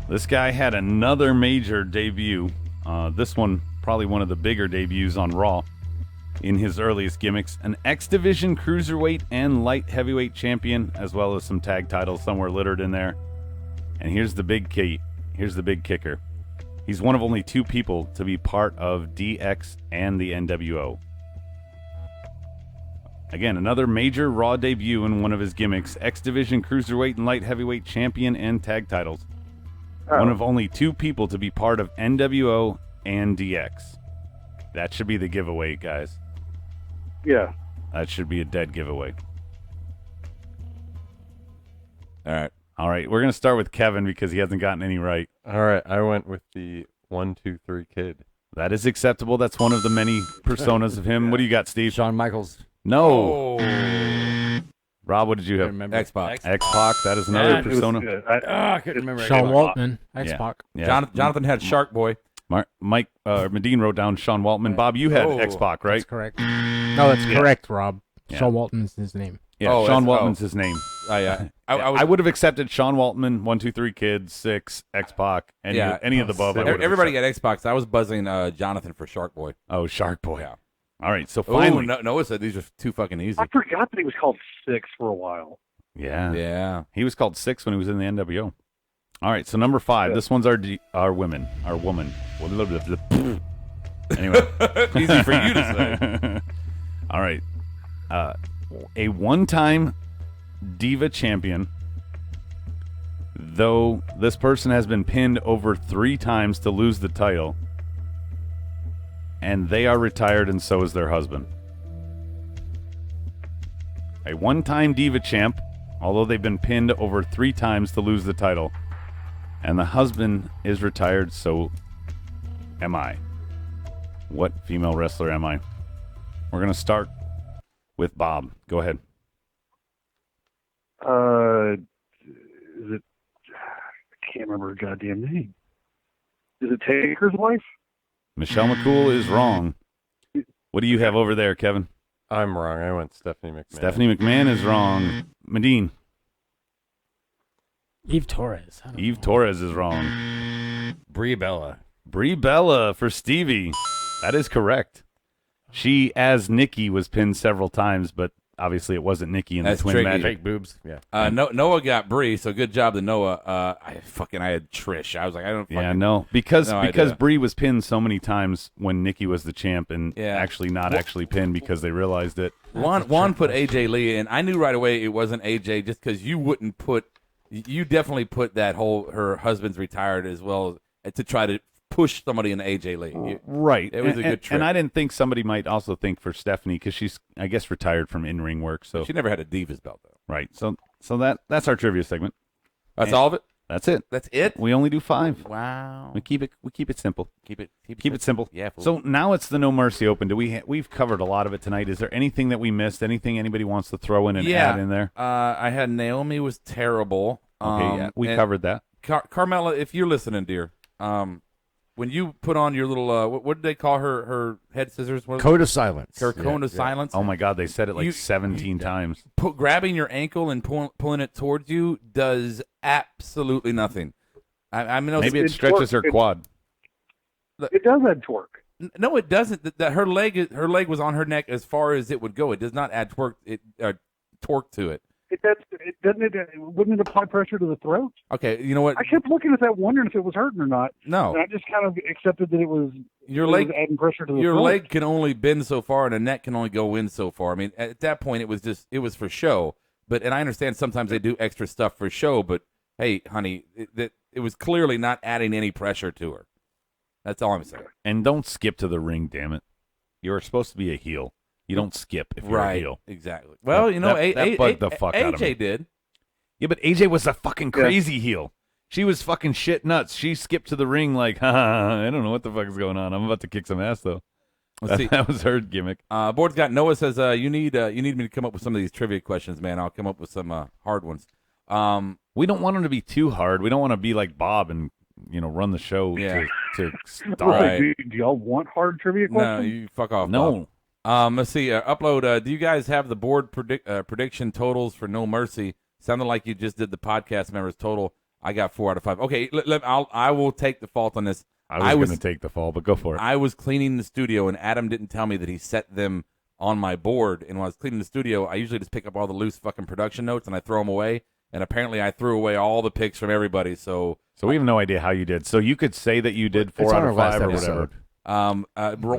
This guy had another major debut. This one, probably one of the bigger debuts on Raw in his earliest gimmicks. An X Division Cruiserweight and Light Heavyweight Champion, as well as some tag titles somewhere littered in there. And here's the big key. Here's the big kicker. He's one of only 2 people to be part of DX and the NWO. Again, another major Raw debut in one of his gimmicks. X Division Cruiserweight and Light Heavyweight Champion and tag titles. One of only 2 people to be part of NWO and DX. That should be the giveaway, guys. Yeah. That should be a dead giveaway. All right. We're going to start with Kevin because he hasn't gotten any right. All right. I went with the 1, 2, 3 kid. That is acceptable. That's one of the many personas of him. What do you got, Steve? Shawn Michaels. No. Rob, what did you have? X-Pac. X-Pac. That is another persona. I couldn't remember. Sean Waltman. X-Pac. Yeah. Jonathan had Shark Boy. Mike Medine wrote down Sean Waltman. Bob, you had X-Pac, right? That's correct. No, that's correct, Rob. Yeah. Sean Waltman's his name. Yeah, Sean Waltman's his name. I would have accepted Sean Waltman, 1, 2, 3 Kid, 6, X-Pac, any of the above. Everybody got X-Pac. I was buzzing Jonathan for Shark Boy. Oh, Shark Boy. Yeah. All right, so finally. Noah said these are too fucking easy. I forgot that he was called 6 for a while. Yeah. Yeah. He was called 6 when he was in the NWO. All right, so number 5. Yeah. This one's our woman. Anyway. Easy for you to say. All right. A one-time Diva champion, though this person has been pinned over 3 times to lose the title, and they are retired, and so is their husband. A one-time Diva champ, although they've been pinned over 3 times to lose the title, and the husband is retired, so am I. What female wrestler am I? We're going to start with Bob. Go ahead. Is it? I can't remember her goddamn name. Is it Taker's wife? Michelle McCool is wrong. What do you have over there, Kevin? I'm wrong. I went Stephanie McMahon. Stephanie McMahon is wrong. Medine. Eve Torres. Eve Torres is wrong. Brie Bella. Brie Bella for Stevie. That is correct. She, as Nikki, was pinned several times, but obviously it wasn't Nikki in the Twin Magic. Fake boobs. Yeah. Noah got Brie, so good job to Noah. I had Trish. I was like, I don't. Because Brie was pinned so many times when Nikki was the champ, and actually not actually pinned because they realized it. Juan put AJ Lee in. I knew right away it wasn't AJ just because you wouldn't put. You definitely put that her husband's retired as well to try to push somebody in the AJ League. Right. It was a good trick. And I didn't think somebody might also think for Stephanie because she's, I guess, retired from in-ring work. So she never had a Divas belt, though. Right. So that's our trivia segment. That's all of it? That's it. That's it? We only do 5. Wow. We keep it simple. Keep it simple. Yeah. Fool. So now it's the No Mercy Open. We've covered a lot of it tonight. Is there anything that we missed? Anything anybody wants to throw in and add in there? I had Naomi was terrible. Okay, we covered that. Carmella, if you're listening, dear, when you put on your little what did they call her head scissors? Code of silence. Her cone of silence. Oh my God, they said it like 17 times. Grabbing your ankle and pulling it towards you does absolutely nothing. I mean, maybe it stretches her quad. It does add torque. No, it doesn't. Her leg was on her neck as far as it would go. It does not add torque to it. Wouldn't it apply pressure to the throat? Okay, you know what? I kept looking at that, wondering if it was hurting or not. No, and I just kind of accepted that it was. Your leg adding pressure to the your throat. leg can only bend so far, and a neck can only go in so far. I mean, at that point, it was for show. And I understand sometimes they do extra stuff for show, but hey, honey, it was clearly not adding any pressure to her. That's all I'm saying. And don't skip to the ring, damn it. You're supposed to be a heel. You don't skip if you're a heel. Exactly. Well, that bugged the fuck out of me. AJ did. Yeah, but AJ was a fucking crazy heel. She was fucking shit nuts. She skipped to the ring like, I don't know what the fuck is going on. I'm about to kick some ass though. That was her gimmick. Board's got Noah says you need me to come up with some of these trivia questions, man. I'll come up with some hard ones. We don't want them to be too hard. We don't want to be like Bob and run the show to stop. Right. Do y'all want hard trivia questions? No, you fuck off. No. Bob. Let's see. Upload. Do you guys have the board prediction totals for No Mercy? Sounded like you just did the podcast members total. I got 4 out of 5. Okay, I will take the fault on this. I was going to take the fall, but go for it. I was cleaning the studio, and Adam didn't tell me that he set them on my board. And when I was cleaning the studio, I usually just pick up all the loose fucking production notes and I throw them away. And apparently, I threw away all the picks from everybody. So we have no idea how you did. So you could say that you did 4 out of 5 or whatever.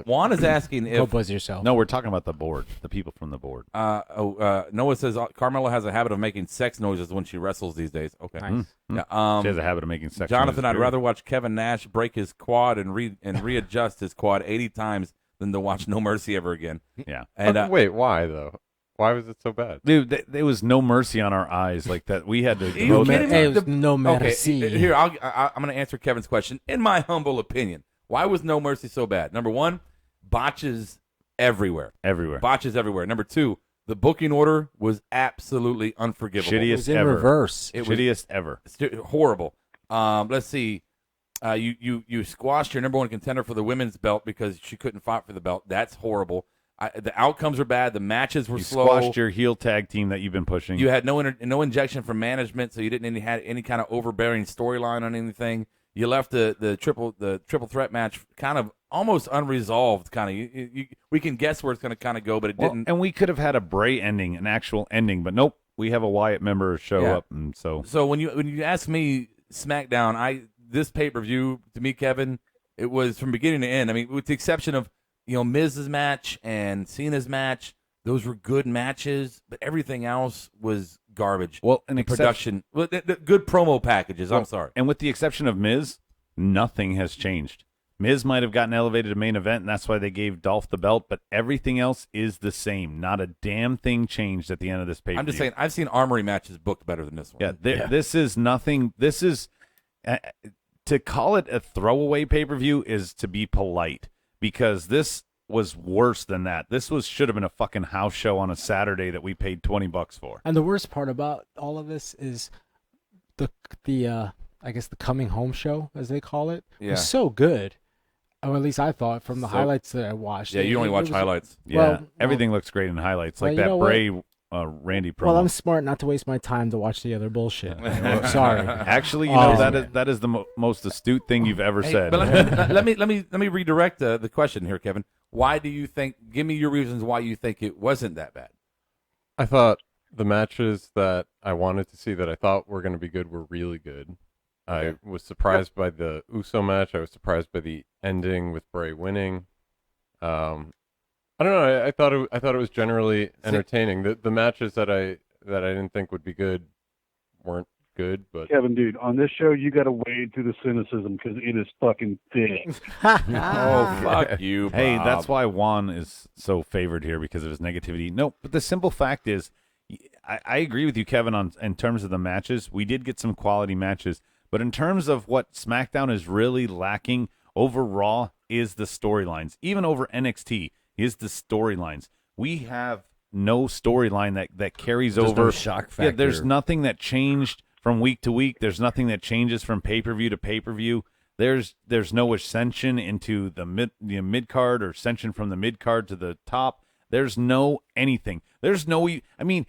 Juan is asking if go buzz yourself. No, we're talking about the board, the people from the board. Noah says Carmella has a habit of making sex noises when she wrestles these days. Okay, nice. Yeah, she has a habit of making sex. Jonathan, noises, I'd rather watch Kevin Nash break his quad and readjust his quad 80 times than to watch No Mercy ever again. Yeah. And wait, why though? Why was it so bad? Dude, there was no mercy on our eyes like that. We had to. It was No Mercy. Okay, here I'm going to answer Kevin's question. In my humble opinion, why was No Mercy so bad? Number 1, botches everywhere. Botches everywhere. Number 2, the booking order was absolutely unforgivable. Shittiest ever. Reverse. Shittiest ever. Horrible. Let's see. You squashed your number 1 contender for the women's belt because she couldn't fight for the belt. That's horrible. The outcomes were bad. The matches were slow. You squashed your heel tag team that you've been pushing. You had no injection from management, so you didn't have any kind of overbearing storyline on anything. You left the triple threat match kind of almost unresolved. We can guess where it's going to kind of go, but it didn't. And we could have had a Bray ending, an actual ending, but nope. We have a Wyatt member show up, and so. So when you ask me SmackDown, this pay-per-view to me, Kevin, it was from beginning to end. I mean, with the exception of Miz's match and Cena's match, those were good matches, but everything else was garbage. Well, production, good promo packages. I'm sorry. And with the exception of Miz, nothing has changed. Miz might have gotten elevated to main event, and that's why they gave Dolph the belt, but everything else is the same. Not a damn thing changed at the end of this pay-per-view. I'm just saying, I've seen Armory matches booked better than this one. Yeah, this is nothing. This is to call it a throwaway pay-per-view is to be polite. Because this was worse than that. This should have been a fucking house show on a Saturday that we paid $20 for. And the worst part about all of this is the I guess the coming home show, as they call it, was so good. Or at least I thought from the highlights that I watched. Yeah, you only watch highlights. Yeah, everything looks great in highlights, like that Bray Randy promo. Well, I'm smart not to waste my time to watch the other bullshit. Sorry. Actually, that is the most astute thing you've ever said. But let me redirect the question here, Kevin. Why do you think? Give me your reasons why you think it wasn't that bad. I thought the matches that I wanted to see that I thought were going to be good were really good. I was surprised by the Uso match. I was surprised by the ending with Bray winning. I don't know. I thought it was generally entertaining. The matches that I didn't think would be good weren't good, but Kevin, dude, on this show, you got to wade through the cynicism because it is fucking thick. Oh, fuck you, Hey, Bob. that's why Juan is so favored here because of his negativity. No, but the simple fact is, I agree with you, Kevin, in terms of the matches. We did get some quality matches, but in terms of what SmackDown is really lacking over Raw is the storylines. Even over NXT is the storylines. We have no storyline that carries There's over. no shock Yeah, there's factor. nothing that changed from week to week. There's nothing that changes from pay-per-view to pay-per-view. There's no ascension into the mid card or ascension from the mid card to the top. There's no anything. There's no. I mean,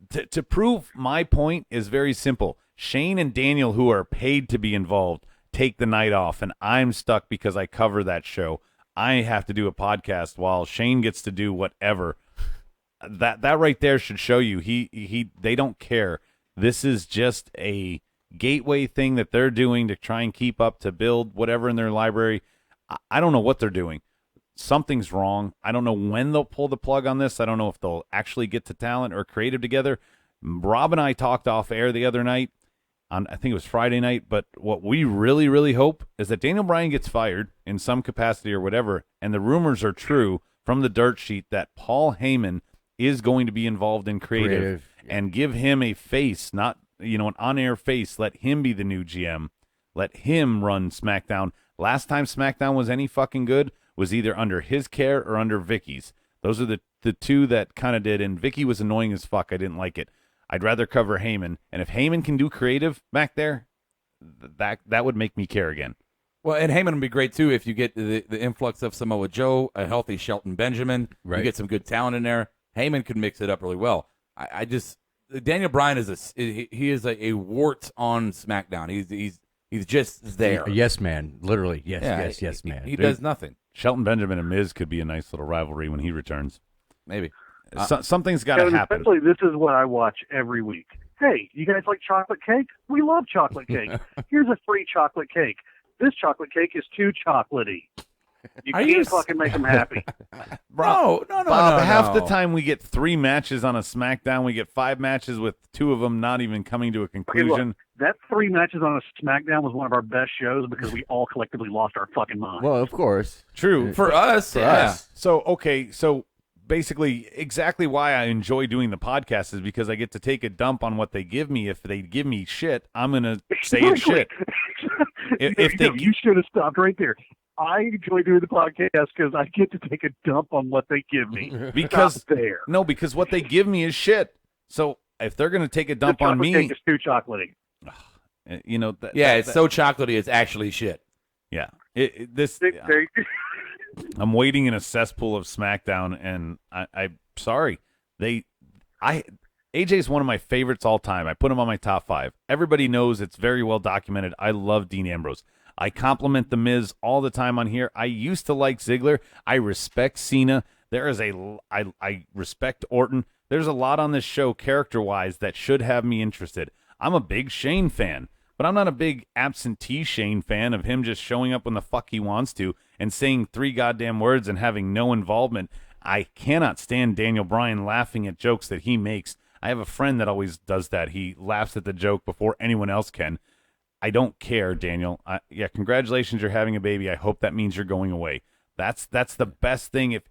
to prove my point is very simple. Shane and Daniel, who are paid to be involved, take the night off, and I'm stuck because I cover that show. I have to do a podcast while Shane gets to do whatever. That right there should show you they don't care. This is just a gateway thing that they're doing to try and keep up to build whatever in their library. I don't know what they're doing. Something's wrong. I don't know when they'll pull the plug on this. I don't know if they'll actually get to talent or creative together. Rob and I talked off air the other night on, I think it was Friday night, but what we really, really hope is that Daniel Bryan gets fired in some capacity or whatever, and the rumors are true from the dirt sheet that Paul Heyman is going to be involved in creative. And give him a face, not an on-air face. Let him be the new GM. Let him run SmackDown. Last time SmackDown was any fucking good was either under his care or under Vicky's. Those are the two that kind of did, and Vicky was annoying as fuck. I didn't like it. I'd rather cover Heyman, and if Heyman can do creative back there, that would make me care again. Well, and Heyman would be great, too, if you get the influx of Samoa Joe, a healthy Shelton Benjamin. Right. You get some good talent in there. Heyman could mix it up really well. I just Daniel Bryan is a wart on SmackDown. He's just there. Yes, man. Literally, yes, man. He does nothing. Shelton Benjamin and Miz could be a nice little rivalry when he returns. Maybe. Something's got to happen. Especially, this is what I watch every week. Hey, you guys like chocolate cake? We love chocolate cake. Here's a free chocolate cake. This chocolate cake is too chocolatey. You can't fucking make them happy. Bro, no, Bob, half the time we get 3 matches on a SmackDown. We get 5 matches with 2 of them not even coming to a conclusion. Okay, look, that 3 matches on a SmackDown was one of our best shows because we all collectively lost our fucking mind. Well, of course. True. For us, yeah. So basically exactly why I enjoy doing the podcast is because I get to take a dump on what they give me. If they give me shit, I'm going to say it's shit. You should have stopped right there. I enjoy doing the podcast because I get to take a dump on what they give me. Because there. No, because what they give me is shit. So if they're going to take a dump on me, cake is too chocolatey. It's so chocolatey. It's actually shit. Yeah. I'm waiting in a cesspool of SmackDown, and I'm sorry. AJ's one of my favorites all time. I put him on my top 5. Everybody knows it's very well documented. I love Dean Ambrose. I compliment The Miz all the time on here. I used to like Ziggler. I respect Cena. I respect Orton. There's a lot on this show character-wise that should have me interested. I'm a big Shane fan, but I'm not a big absentee Shane fan of him just showing up when the fuck he wants to and saying 3 goddamn words and having no involvement. I cannot stand Daniel Bryan laughing at jokes that he makes. I have a friend that always does that. He laughs at the joke before anyone else can. I don't care, Daniel. Congratulations, you're having a baby. I hope that means you're going away. That's the best thing. If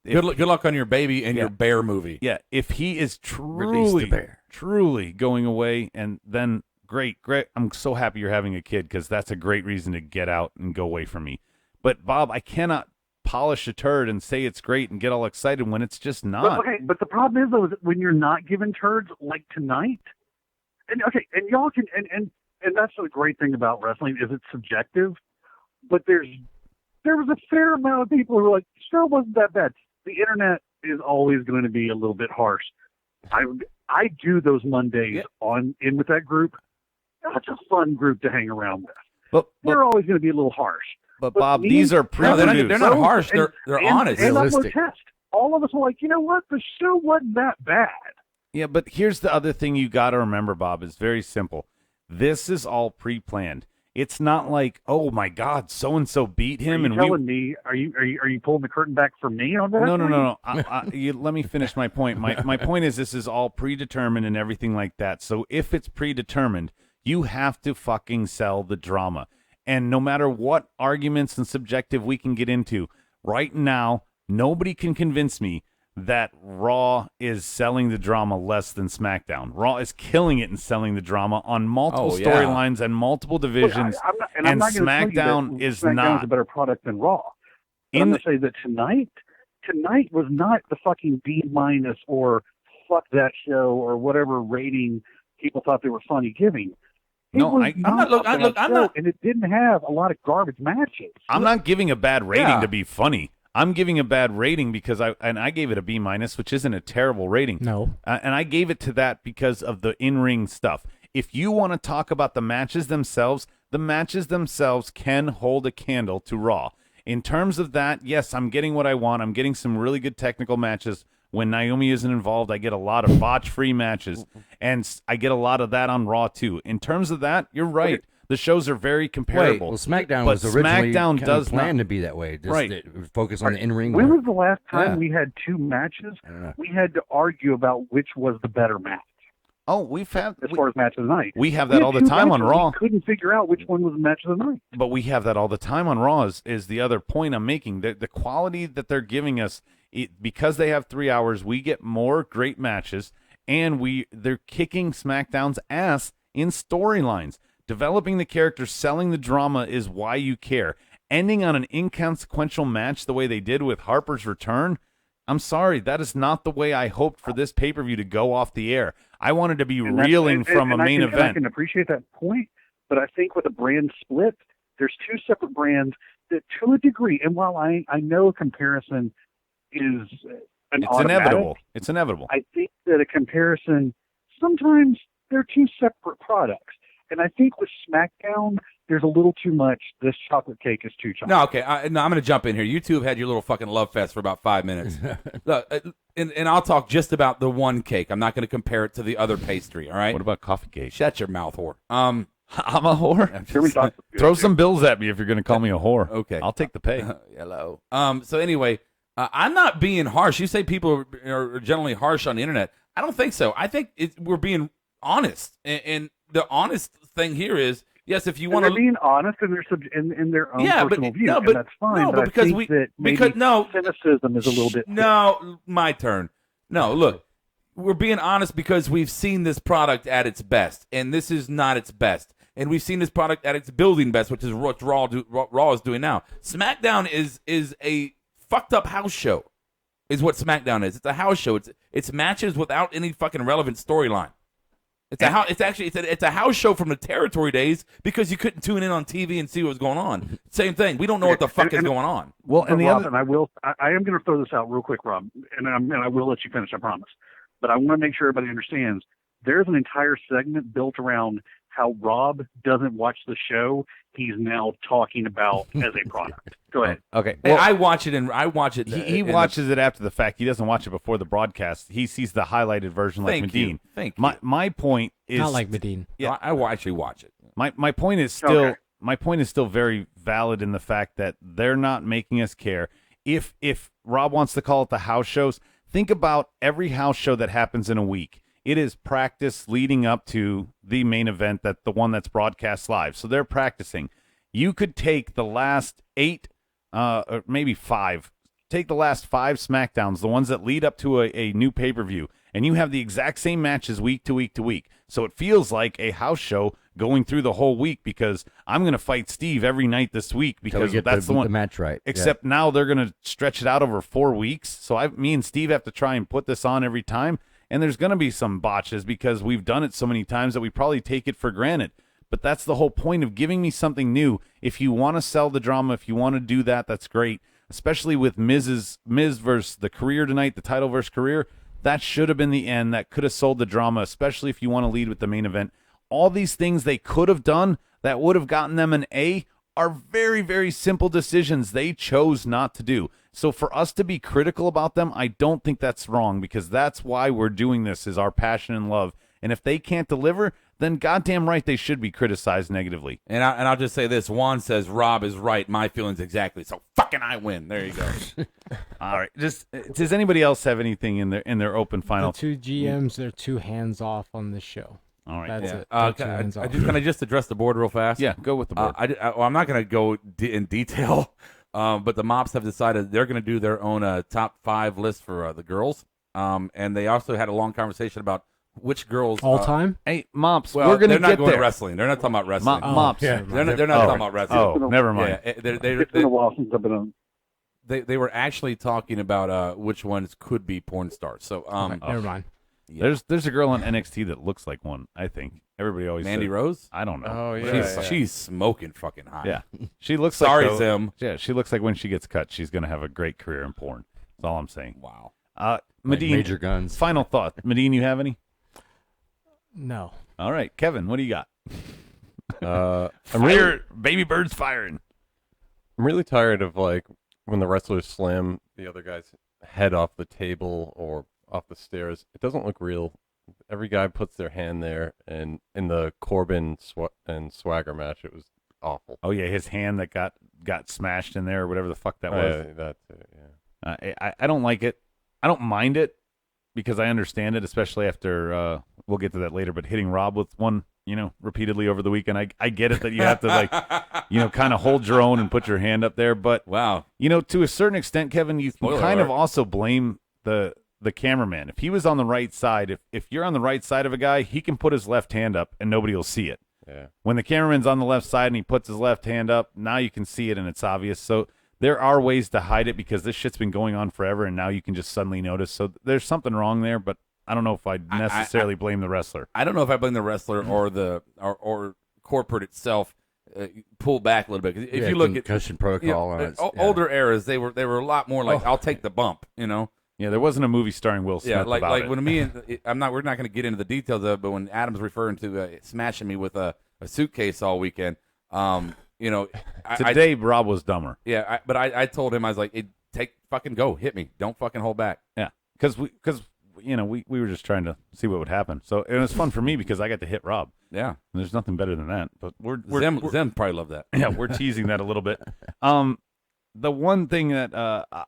good luck on your baby and your bear movie. Yeah, if he is truly going away, and then great. I'm so happy you're having a kid because that's a great reason to get out and go away from me. But Bob, I cannot polish a turd and say it's great and get all excited when it's just not. But the problem is though, is when you're not given turds like tonight, and y'all can and that's the great thing about wrestling is it's subjective, but there was a fair amount of people who were like, still wasn't that bad. The internet is always going to be a little bit harsh. I do those Mondays in with that group. That's a fun group to hang around with. But they're always going to be a little harsh. But Bob, these are pre-produced. They're not harsh. They're honest. And realistic. All of us were like, you know what? The show wasn't that bad. Yeah, but here's the other thing you got to remember, Bob. It's very simple. This is all pre-planned. It's not like, oh my God, so and so beat him. Are you pulling the curtain back for me on that? No. Let me finish my point. My point is this is all predetermined and everything like that. So if it's predetermined, You have to fucking sell the drama. And no matter what arguments and subjective we can get into, right now, nobody can convince me that Raw is selling the drama less than SmackDown. Raw is killing it in selling the drama on multiple storylines and multiple divisions. Look, I'm not gonna tell you SmackDown that is SmackDown not. is a better product than Raw. But I'm going to say that tonight was not the fucking B- or fuck that show or whatever rating people thought they were funny giving. No, I'm not. And it didn't have a lot of garbage matches. I'm not giving a bad rating to be funny. I'm giving a bad rating because I gave it a B-, which isn't a terrible rating. No. And I gave it to that because of the in-ring stuff. If you want to talk about the matches themselves can hold a candle to Raw. In terms of that, yes, I'm getting what I want. I'm getting some really good technical matches. When Naomi isn't involved, I get a lot of botch-free matches, and I get a lot of that on Raw too. In terms of that, you're right. The shows are very comparable. Well, SmackDown but was originally SmackDown kind does of planned not, to be that way. Just right. Focus on the in-ring. When work. was the last time Yeah. we had two matches? We had to argue about which was the better match. Oh, we've had as far as match of the night. We have that all the time on Raw. We couldn't figure out which one was the match of the night. But we have that all the time on Raw is the other point I'm making. The quality that they're giving us, because they have 3 hours, we get more great matches, and they're kicking SmackDown's ass in storylines. Developing the characters, selling the drama is why you care. Ending on an inconsequential match the way they did with Harper's return, I'm sorry, that is not the way I hoped for this pay-per-view to go off the air. I wanted to be reeling from a main event. I can appreciate that point, but I think with a brand split, there's two separate brands that, to a degree, and while I know a comparison is inevitable. It's inevitable. I think that a comparison, sometimes they're two separate products. And I think with SmackDown, there's a little too much. This chocolate cake is too chocolate. No, okay. I'm going to jump in here. You two have had your little fucking love fest for about 5 minutes. Look, and I'll talk just about the one cake. I'm not going to compare it to the other pastry, all right? What about coffee cake? Shut your mouth, whore. I'm a whore? Throw some bills at me if you're going to call me a whore. Okay. I'll take the pay. Hello. So anyway, I'm not being harsh. You say people are generally harsh on the internet. I don't think so. I think we're being honest. And the honest thing here is, yes, if you want to be honest in their own personal view, and that's fine. No, but because cynicism is a little bit. No, my turn. No, look, we're being honest because we've seen this product at its best, and this is not its best. And we've seen this product at its building best, which is what Raw is doing now. SmackDown is a fucked up house show, is what SmackDown is. It's a house show. It's matches without any fucking relevant storyline. It's a house show from the territory days because you couldn't tune in on TV and see what was going on. Same thing. We don't know what the fuck is going on. Well, and Rob, I am going to throw this out real quick, Rob, and I will let you finish, I promise. But I want to make sure everybody understands there's an entire segment built around how Rob doesn't watch the show. He's now talking about as a product. Go ahead. Okay. Well, I watch it. He watches it after the fact. He doesn't watch it before the broadcast. He sees the highlighted version like Medine. Thank you. My point is not like Medine. Yeah, I actually watch it. My point is still very valid in the fact that they're not making us care. If Rob wants to call it the house shows, think about every house show that happens in a week. It is practice leading up to the main event, the one that's broadcast live. So they're practicing. You could take the last 8, or maybe 5. Take the last 5 SmackDowns, the ones that lead up to a new pay-per-view, and you have the exact same matches week to week to week. So it feels like a house show going through the whole week because I'm going to fight Steve every night this week because that's the one. The match right. Except now they're going to stretch it out over 4 weeks. So me and Steve have to try and put this on every time. And there's going to be some botches because we've done it so many times that we probably take it for granted. But that's the whole point of giving me something new. If you want to sell the drama, if you want to do that, that's great. Especially with Miz versus the career tonight, the title versus career. That should have been the end. That could have sold the drama, especially if you want to lead with the main event. All these things they could have done that would have gotten them an A are very, very simple decisions they chose not to do. So for us to be critical about them, I don't think that's wrong because that's why we're doing this, is our passion and love. And if they can't deliver, then goddamn right they should be criticized negatively. And I'll just say this. Juan says Rob is right. My feelings exactly. So fucking I win. There you go. All right. Does anybody else have anything in their open final? The two GMs, they're too hands off on this show. All right. That's Yeah. it. Take your hands off. Can I just address the board real fast? Yeah, go with the board. I'm not going to go in detail, but the Mops have decided they're going to do their own top 5 list for the girls. And they also had a long conversation about which girls all time. Hey, Mops, Well, we're going to they're not get going there. to wrestling. They're not talking about wrestling. Mops. They're not talking about wrestling. Oh, never mind. Yeah, It's been a while since I've been on. They were actually talking about which ones could be porn stars. So Never mind. Yeah. There's a girl on NXT that looks like one. I think everybody always Mandy says- Rose? I don't know. Oh, yeah. She's smoking fucking hot. Yeah, she looks. Sorry, like Zim. Yeah, she looks like when she gets cut, she's going to have a great career in porn. That's all I'm saying. Wow. Medine, Major Guns. Final thought, Medine. You have any? No. All right, Kevin. What do you got? I'm baby birds firing. I'm really tired of like when the wrestlers slam the other guy's head off the table or off the stairs. It doesn't look real. Every guy puts their hand there, and in the Corbin and Swagger match, it was awful. Oh yeah, his hand that got smashed in there, or whatever the fuck that was. Yeah, that's it. Yeah. I don't like it. I don't mind it because I understand it, especially after we'll get to that later. But hitting Rob with one, repeatedly over the weekend, I get it that you have to kind of hold your own and put your hand up there. But wow, to a certain extent, Kevin, you can kind of also blame the cameraman. If he was on the right side, if you're on the right side of a guy, he can put his left hand up and nobody will see it. Yeah. When the cameraman's on the left side and he puts his left hand up, now you can see it and it's obvious. So there are ways to hide it because this shit's been going on forever and now you can just suddenly notice. So there's something wrong there, but I don't know if I'd necessarily blame the wrestler. I don't know if I blame the wrestler or corporate itself. Pull back a little bit. If you look at concussion protocol, older eras, they were a lot more like I'll take the bump. Yeah, there wasn't a movie starring Will Smith. Yeah, like about it. when we're not going to get into the details of it, but when Adam's referring to smashing me with a suitcase all weekend, today Rob was dumber. Yeah, but I told him, I was like, hey, fucking go, hit me, don't fucking hold back. Yeah, because we were just trying to see what would happen. So it was fun for me because I got to hit Rob. Yeah, and there's nothing better than that. But Zim probably love that. Yeah, we're teasing that a little bit. The one thing that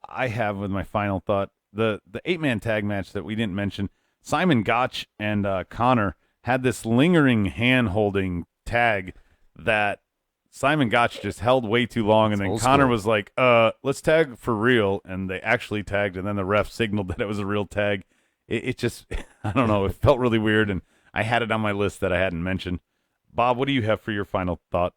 I have with my final thought, the 8-man tag match that we didn't mention, Simon Gotch and Connor had this lingering hand-holding tag that Simon Gotch just held way too long, and then Connor was like, let's tag for real, and they actually tagged, and then the ref signaled that it was a real tag. It just, I don't know, it felt really weird, and I had it on my list that I hadn't mentioned. Bob, what do you have for your final thought?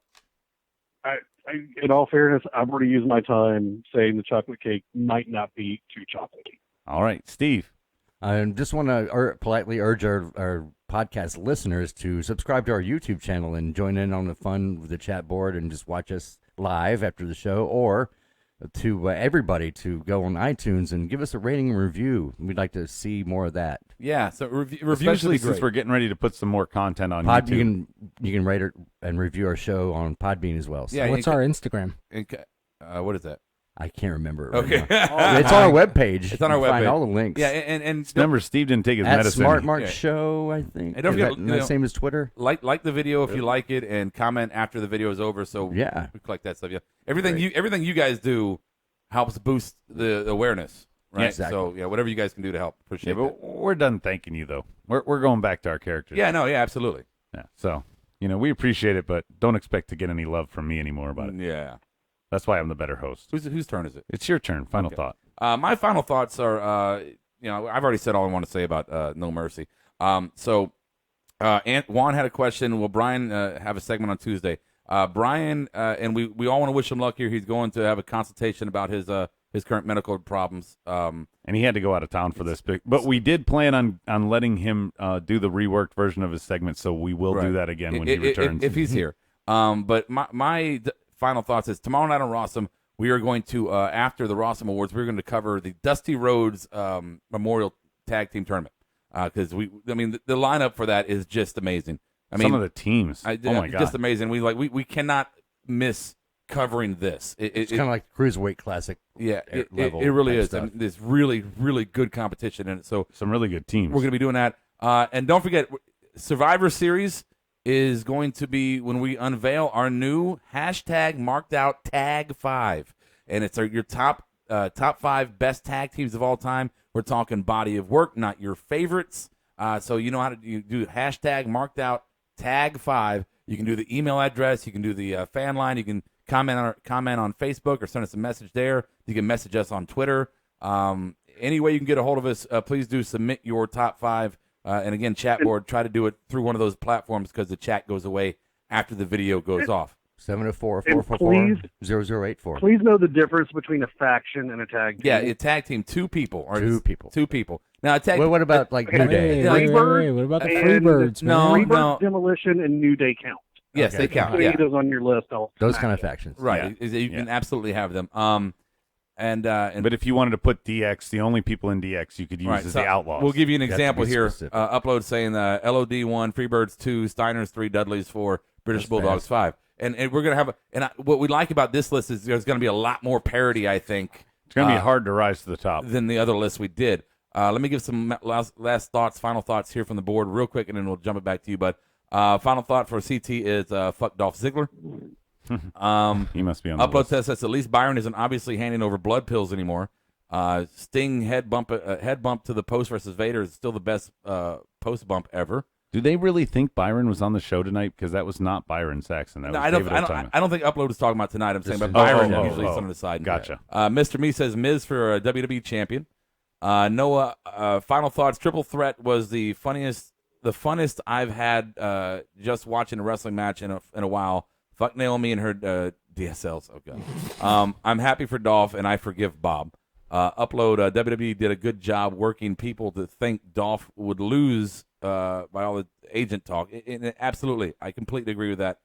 In all fairness, I've already used my time saying the chocolate cake might not be too chocolatey. All right, Steve. I just want to politely urge our podcast listeners to subscribe to our YouTube channel and join in on the fun with the chat board and just watch us live after the show, or to everybody to go on iTunes and give us a rating and review. We'd like to see more of that. Yeah, so reviews especially since we're getting ready to put some more content on YouTube. You can rate and review our show on Podbean as well. So. Yeah, what's our Instagram? What is that? I can't remember. Okay, it's on our webpage. It's on our webpage. Find all the links. Yeah, and remember, Steve didn't take his medicine. Smart Mark Show, I think. And don't forget, the same as Twitter. Like the video if you like it, and comment after the video is over. So we collect that stuff. Yeah, everything you guys do helps boost the awareness, right? Yeah, exactly. So yeah, whatever you guys can do to help, appreciate it. But we're done thanking you though. We're going back to our characters. Yeah, absolutely. Yeah, so we appreciate it, but don't expect to get any love from me anymore about it. Yeah. That's why I'm the better host. Whose turn is it? It's your turn. Final thought. My final thoughts are, I've already said all I want to say about No Mercy. Juan had a question. Will Brian have a segment on Tuesday? Brian, and we all want to wish him luck here. He's going to have a consultation about his current medical problems. And he had to go out of town for this. But we did plan on letting him do the reworked version of his segment, so we will do that again when he returns. If he's here. But my final thoughts is tomorrow night on Rossum, we are going to, after the Rossum Awards, we're going to cover the Dusty Rhodes Memorial Tag Team Tournament. Because the lineup for that is just amazing. Some of the teams. Oh my God. Just amazing. We cannot miss covering this. It's kind of like the Cruiserweight Classic. Yeah, level it really is. stuff. There's really, really good competition in it. So some really good teams. We're going to be doing that. And don't forget, Survivor Series is going to be when we unveil our new hashtag marked out Tag 5. And it's your top 5 best tag teams of all time. We're talking body of work, not your favorites. So you know how to you do hashtag marked out tag 5. You can do the email address. You can do the fan line. You can comment on Facebook or send us a message there. You can message us on Twitter. Any way you can get a hold of us, please do submit your top 5. And again, chat board, try to do it through one of those platforms because the chat goes away after the video goes off. 704-444-0084. Please know the difference between a faction and a tag team. Yeah, a tag team, 2 people. Or Two people. 2 people. Now, a tag. Well, what about like New Day? Freebird. What about the and Freebirds? Freebird, Demolition, and New Day count. Yes, Okay. they count. Put Yeah. any of those on your list. Those kind of factions. Right. You can absolutely have them. And but if you wanted to put DX, the only people in DX you could use is so the Outlaws. We'll give you an You have to example be here. specific. Upload saying LOD 1, Freebirds 2, Steiners 3, Dudleys 4, British That's Bulldogs fast. 5. And we're going to have what we like about this list is there's going to be a lot more parity, I think. It's going to be hard to rise to the top than the other lists we did. Let me give some last thoughts, final thoughts here from the board real quick, and then we'll jump it back to you. But final thought for CT is fuck Dolph Ziggler. He must be on the Upload list. says at least Byron isn't obviously handing over blood pills anymore. Sting head bump to the post versus Vader is still the best post bump ever. Do they really think Byron was on the show tonight? Because that was not Byron Saxon. That was I David don't think Upload is talking about tonight. I'm saying, but Byron usually is on the side. Gotcha. Mr. Me says Miz for a WWE champion. Noah, final thoughts. Triple Threat was the funnest I've had just watching a wrestling match in a while. Fuck Naomi and her DSLs. Oh god. I'm happy for Dolph and I forgive Bob. Upload. WWE did a good job working people to think Dolph would lose by all the agent talk. Absolutely, I completely agree with that.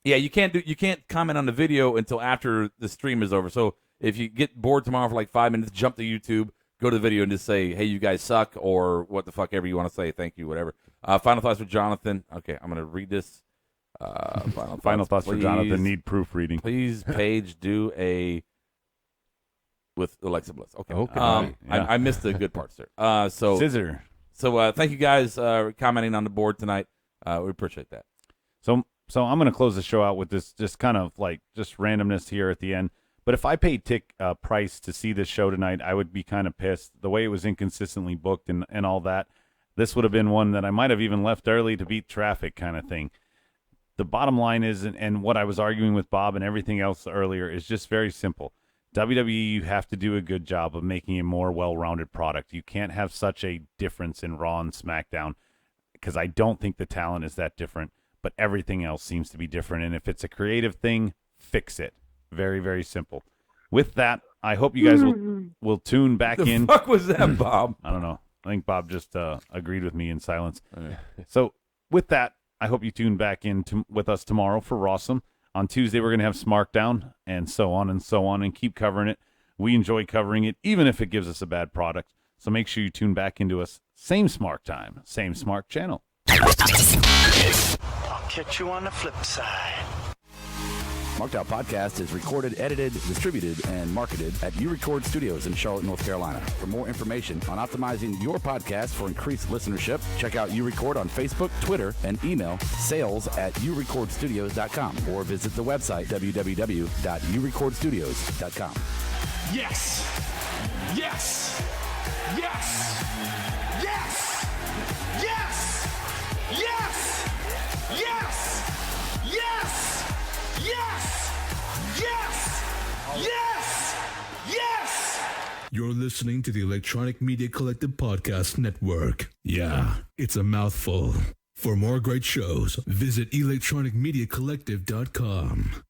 Yeah, you can't comment on the video until after the stream is over. So if you get bored tomorrow for like 5 minutes, jump to YouTube, go to the video, and just say, "Hey, you guys suck," or what the fuck ever you want to say. Thank you, whatever. Final thoughts for Jonathan. Okay, I'm gonna read this. Final thoughts for Jonathan. Need proofreading. Please, Paige, do a with Alexa Bliss. Okay. Yeah. I missed the good parts there. So Scissor. So thank you guys for commenting on the board tonight. We appreciate that. So I'm going to close the show out with this just kind of like just randomness here at the end. But if I paid Tick price to see this show tonight, I would be kind of pissed. The way it was inconsistently booked and all that, this would have been one that I might have even left early to beat traffic kind of thing. The bottom line is, and what I was arguing with Bob and everything else earlier, is just very simple. WWE, you have to do a good job of making a more well-rounded product. You can't have such a difference in Raw and SmackDown because I don't think the talent is that different, but everything else seems to be different. And if it's a creative thing, fix it. Very, very simple. With that, I hope you guys will tune back in. The fuck was that, Bob? I don't know. I think Bob just agreed with me in silence. So with that, I hope you tune back in with us tomorrow for Rawsome. On Tuesday, we're going to have Smarkdown and so on and keep covering it. We enjoy covering it, even if it gives us a bad product. So make sure you tune back into us. Same Smark time, same Smark channel. I'll catch you on the flip side. Marked Out Podcast is recorded, edited, distributed, and marketed at U-Record Studios in Charlotte, North Carolina. For more information on optimizing your podcast for increased listenership, check out U-Record on Facebook, Twitter, and email sales@urecordstudios.com or visit the website www.urecordstudios.com. Yes! Yes! Yes! Yes! Yes! Yes! Yes! Yes! Yes! Yes! Yes! Yes! You're listening to the Electronic Media Collective Podcast Network. Yeah, it's a mouthful. For more great shows, visit electronicmediacollective.com.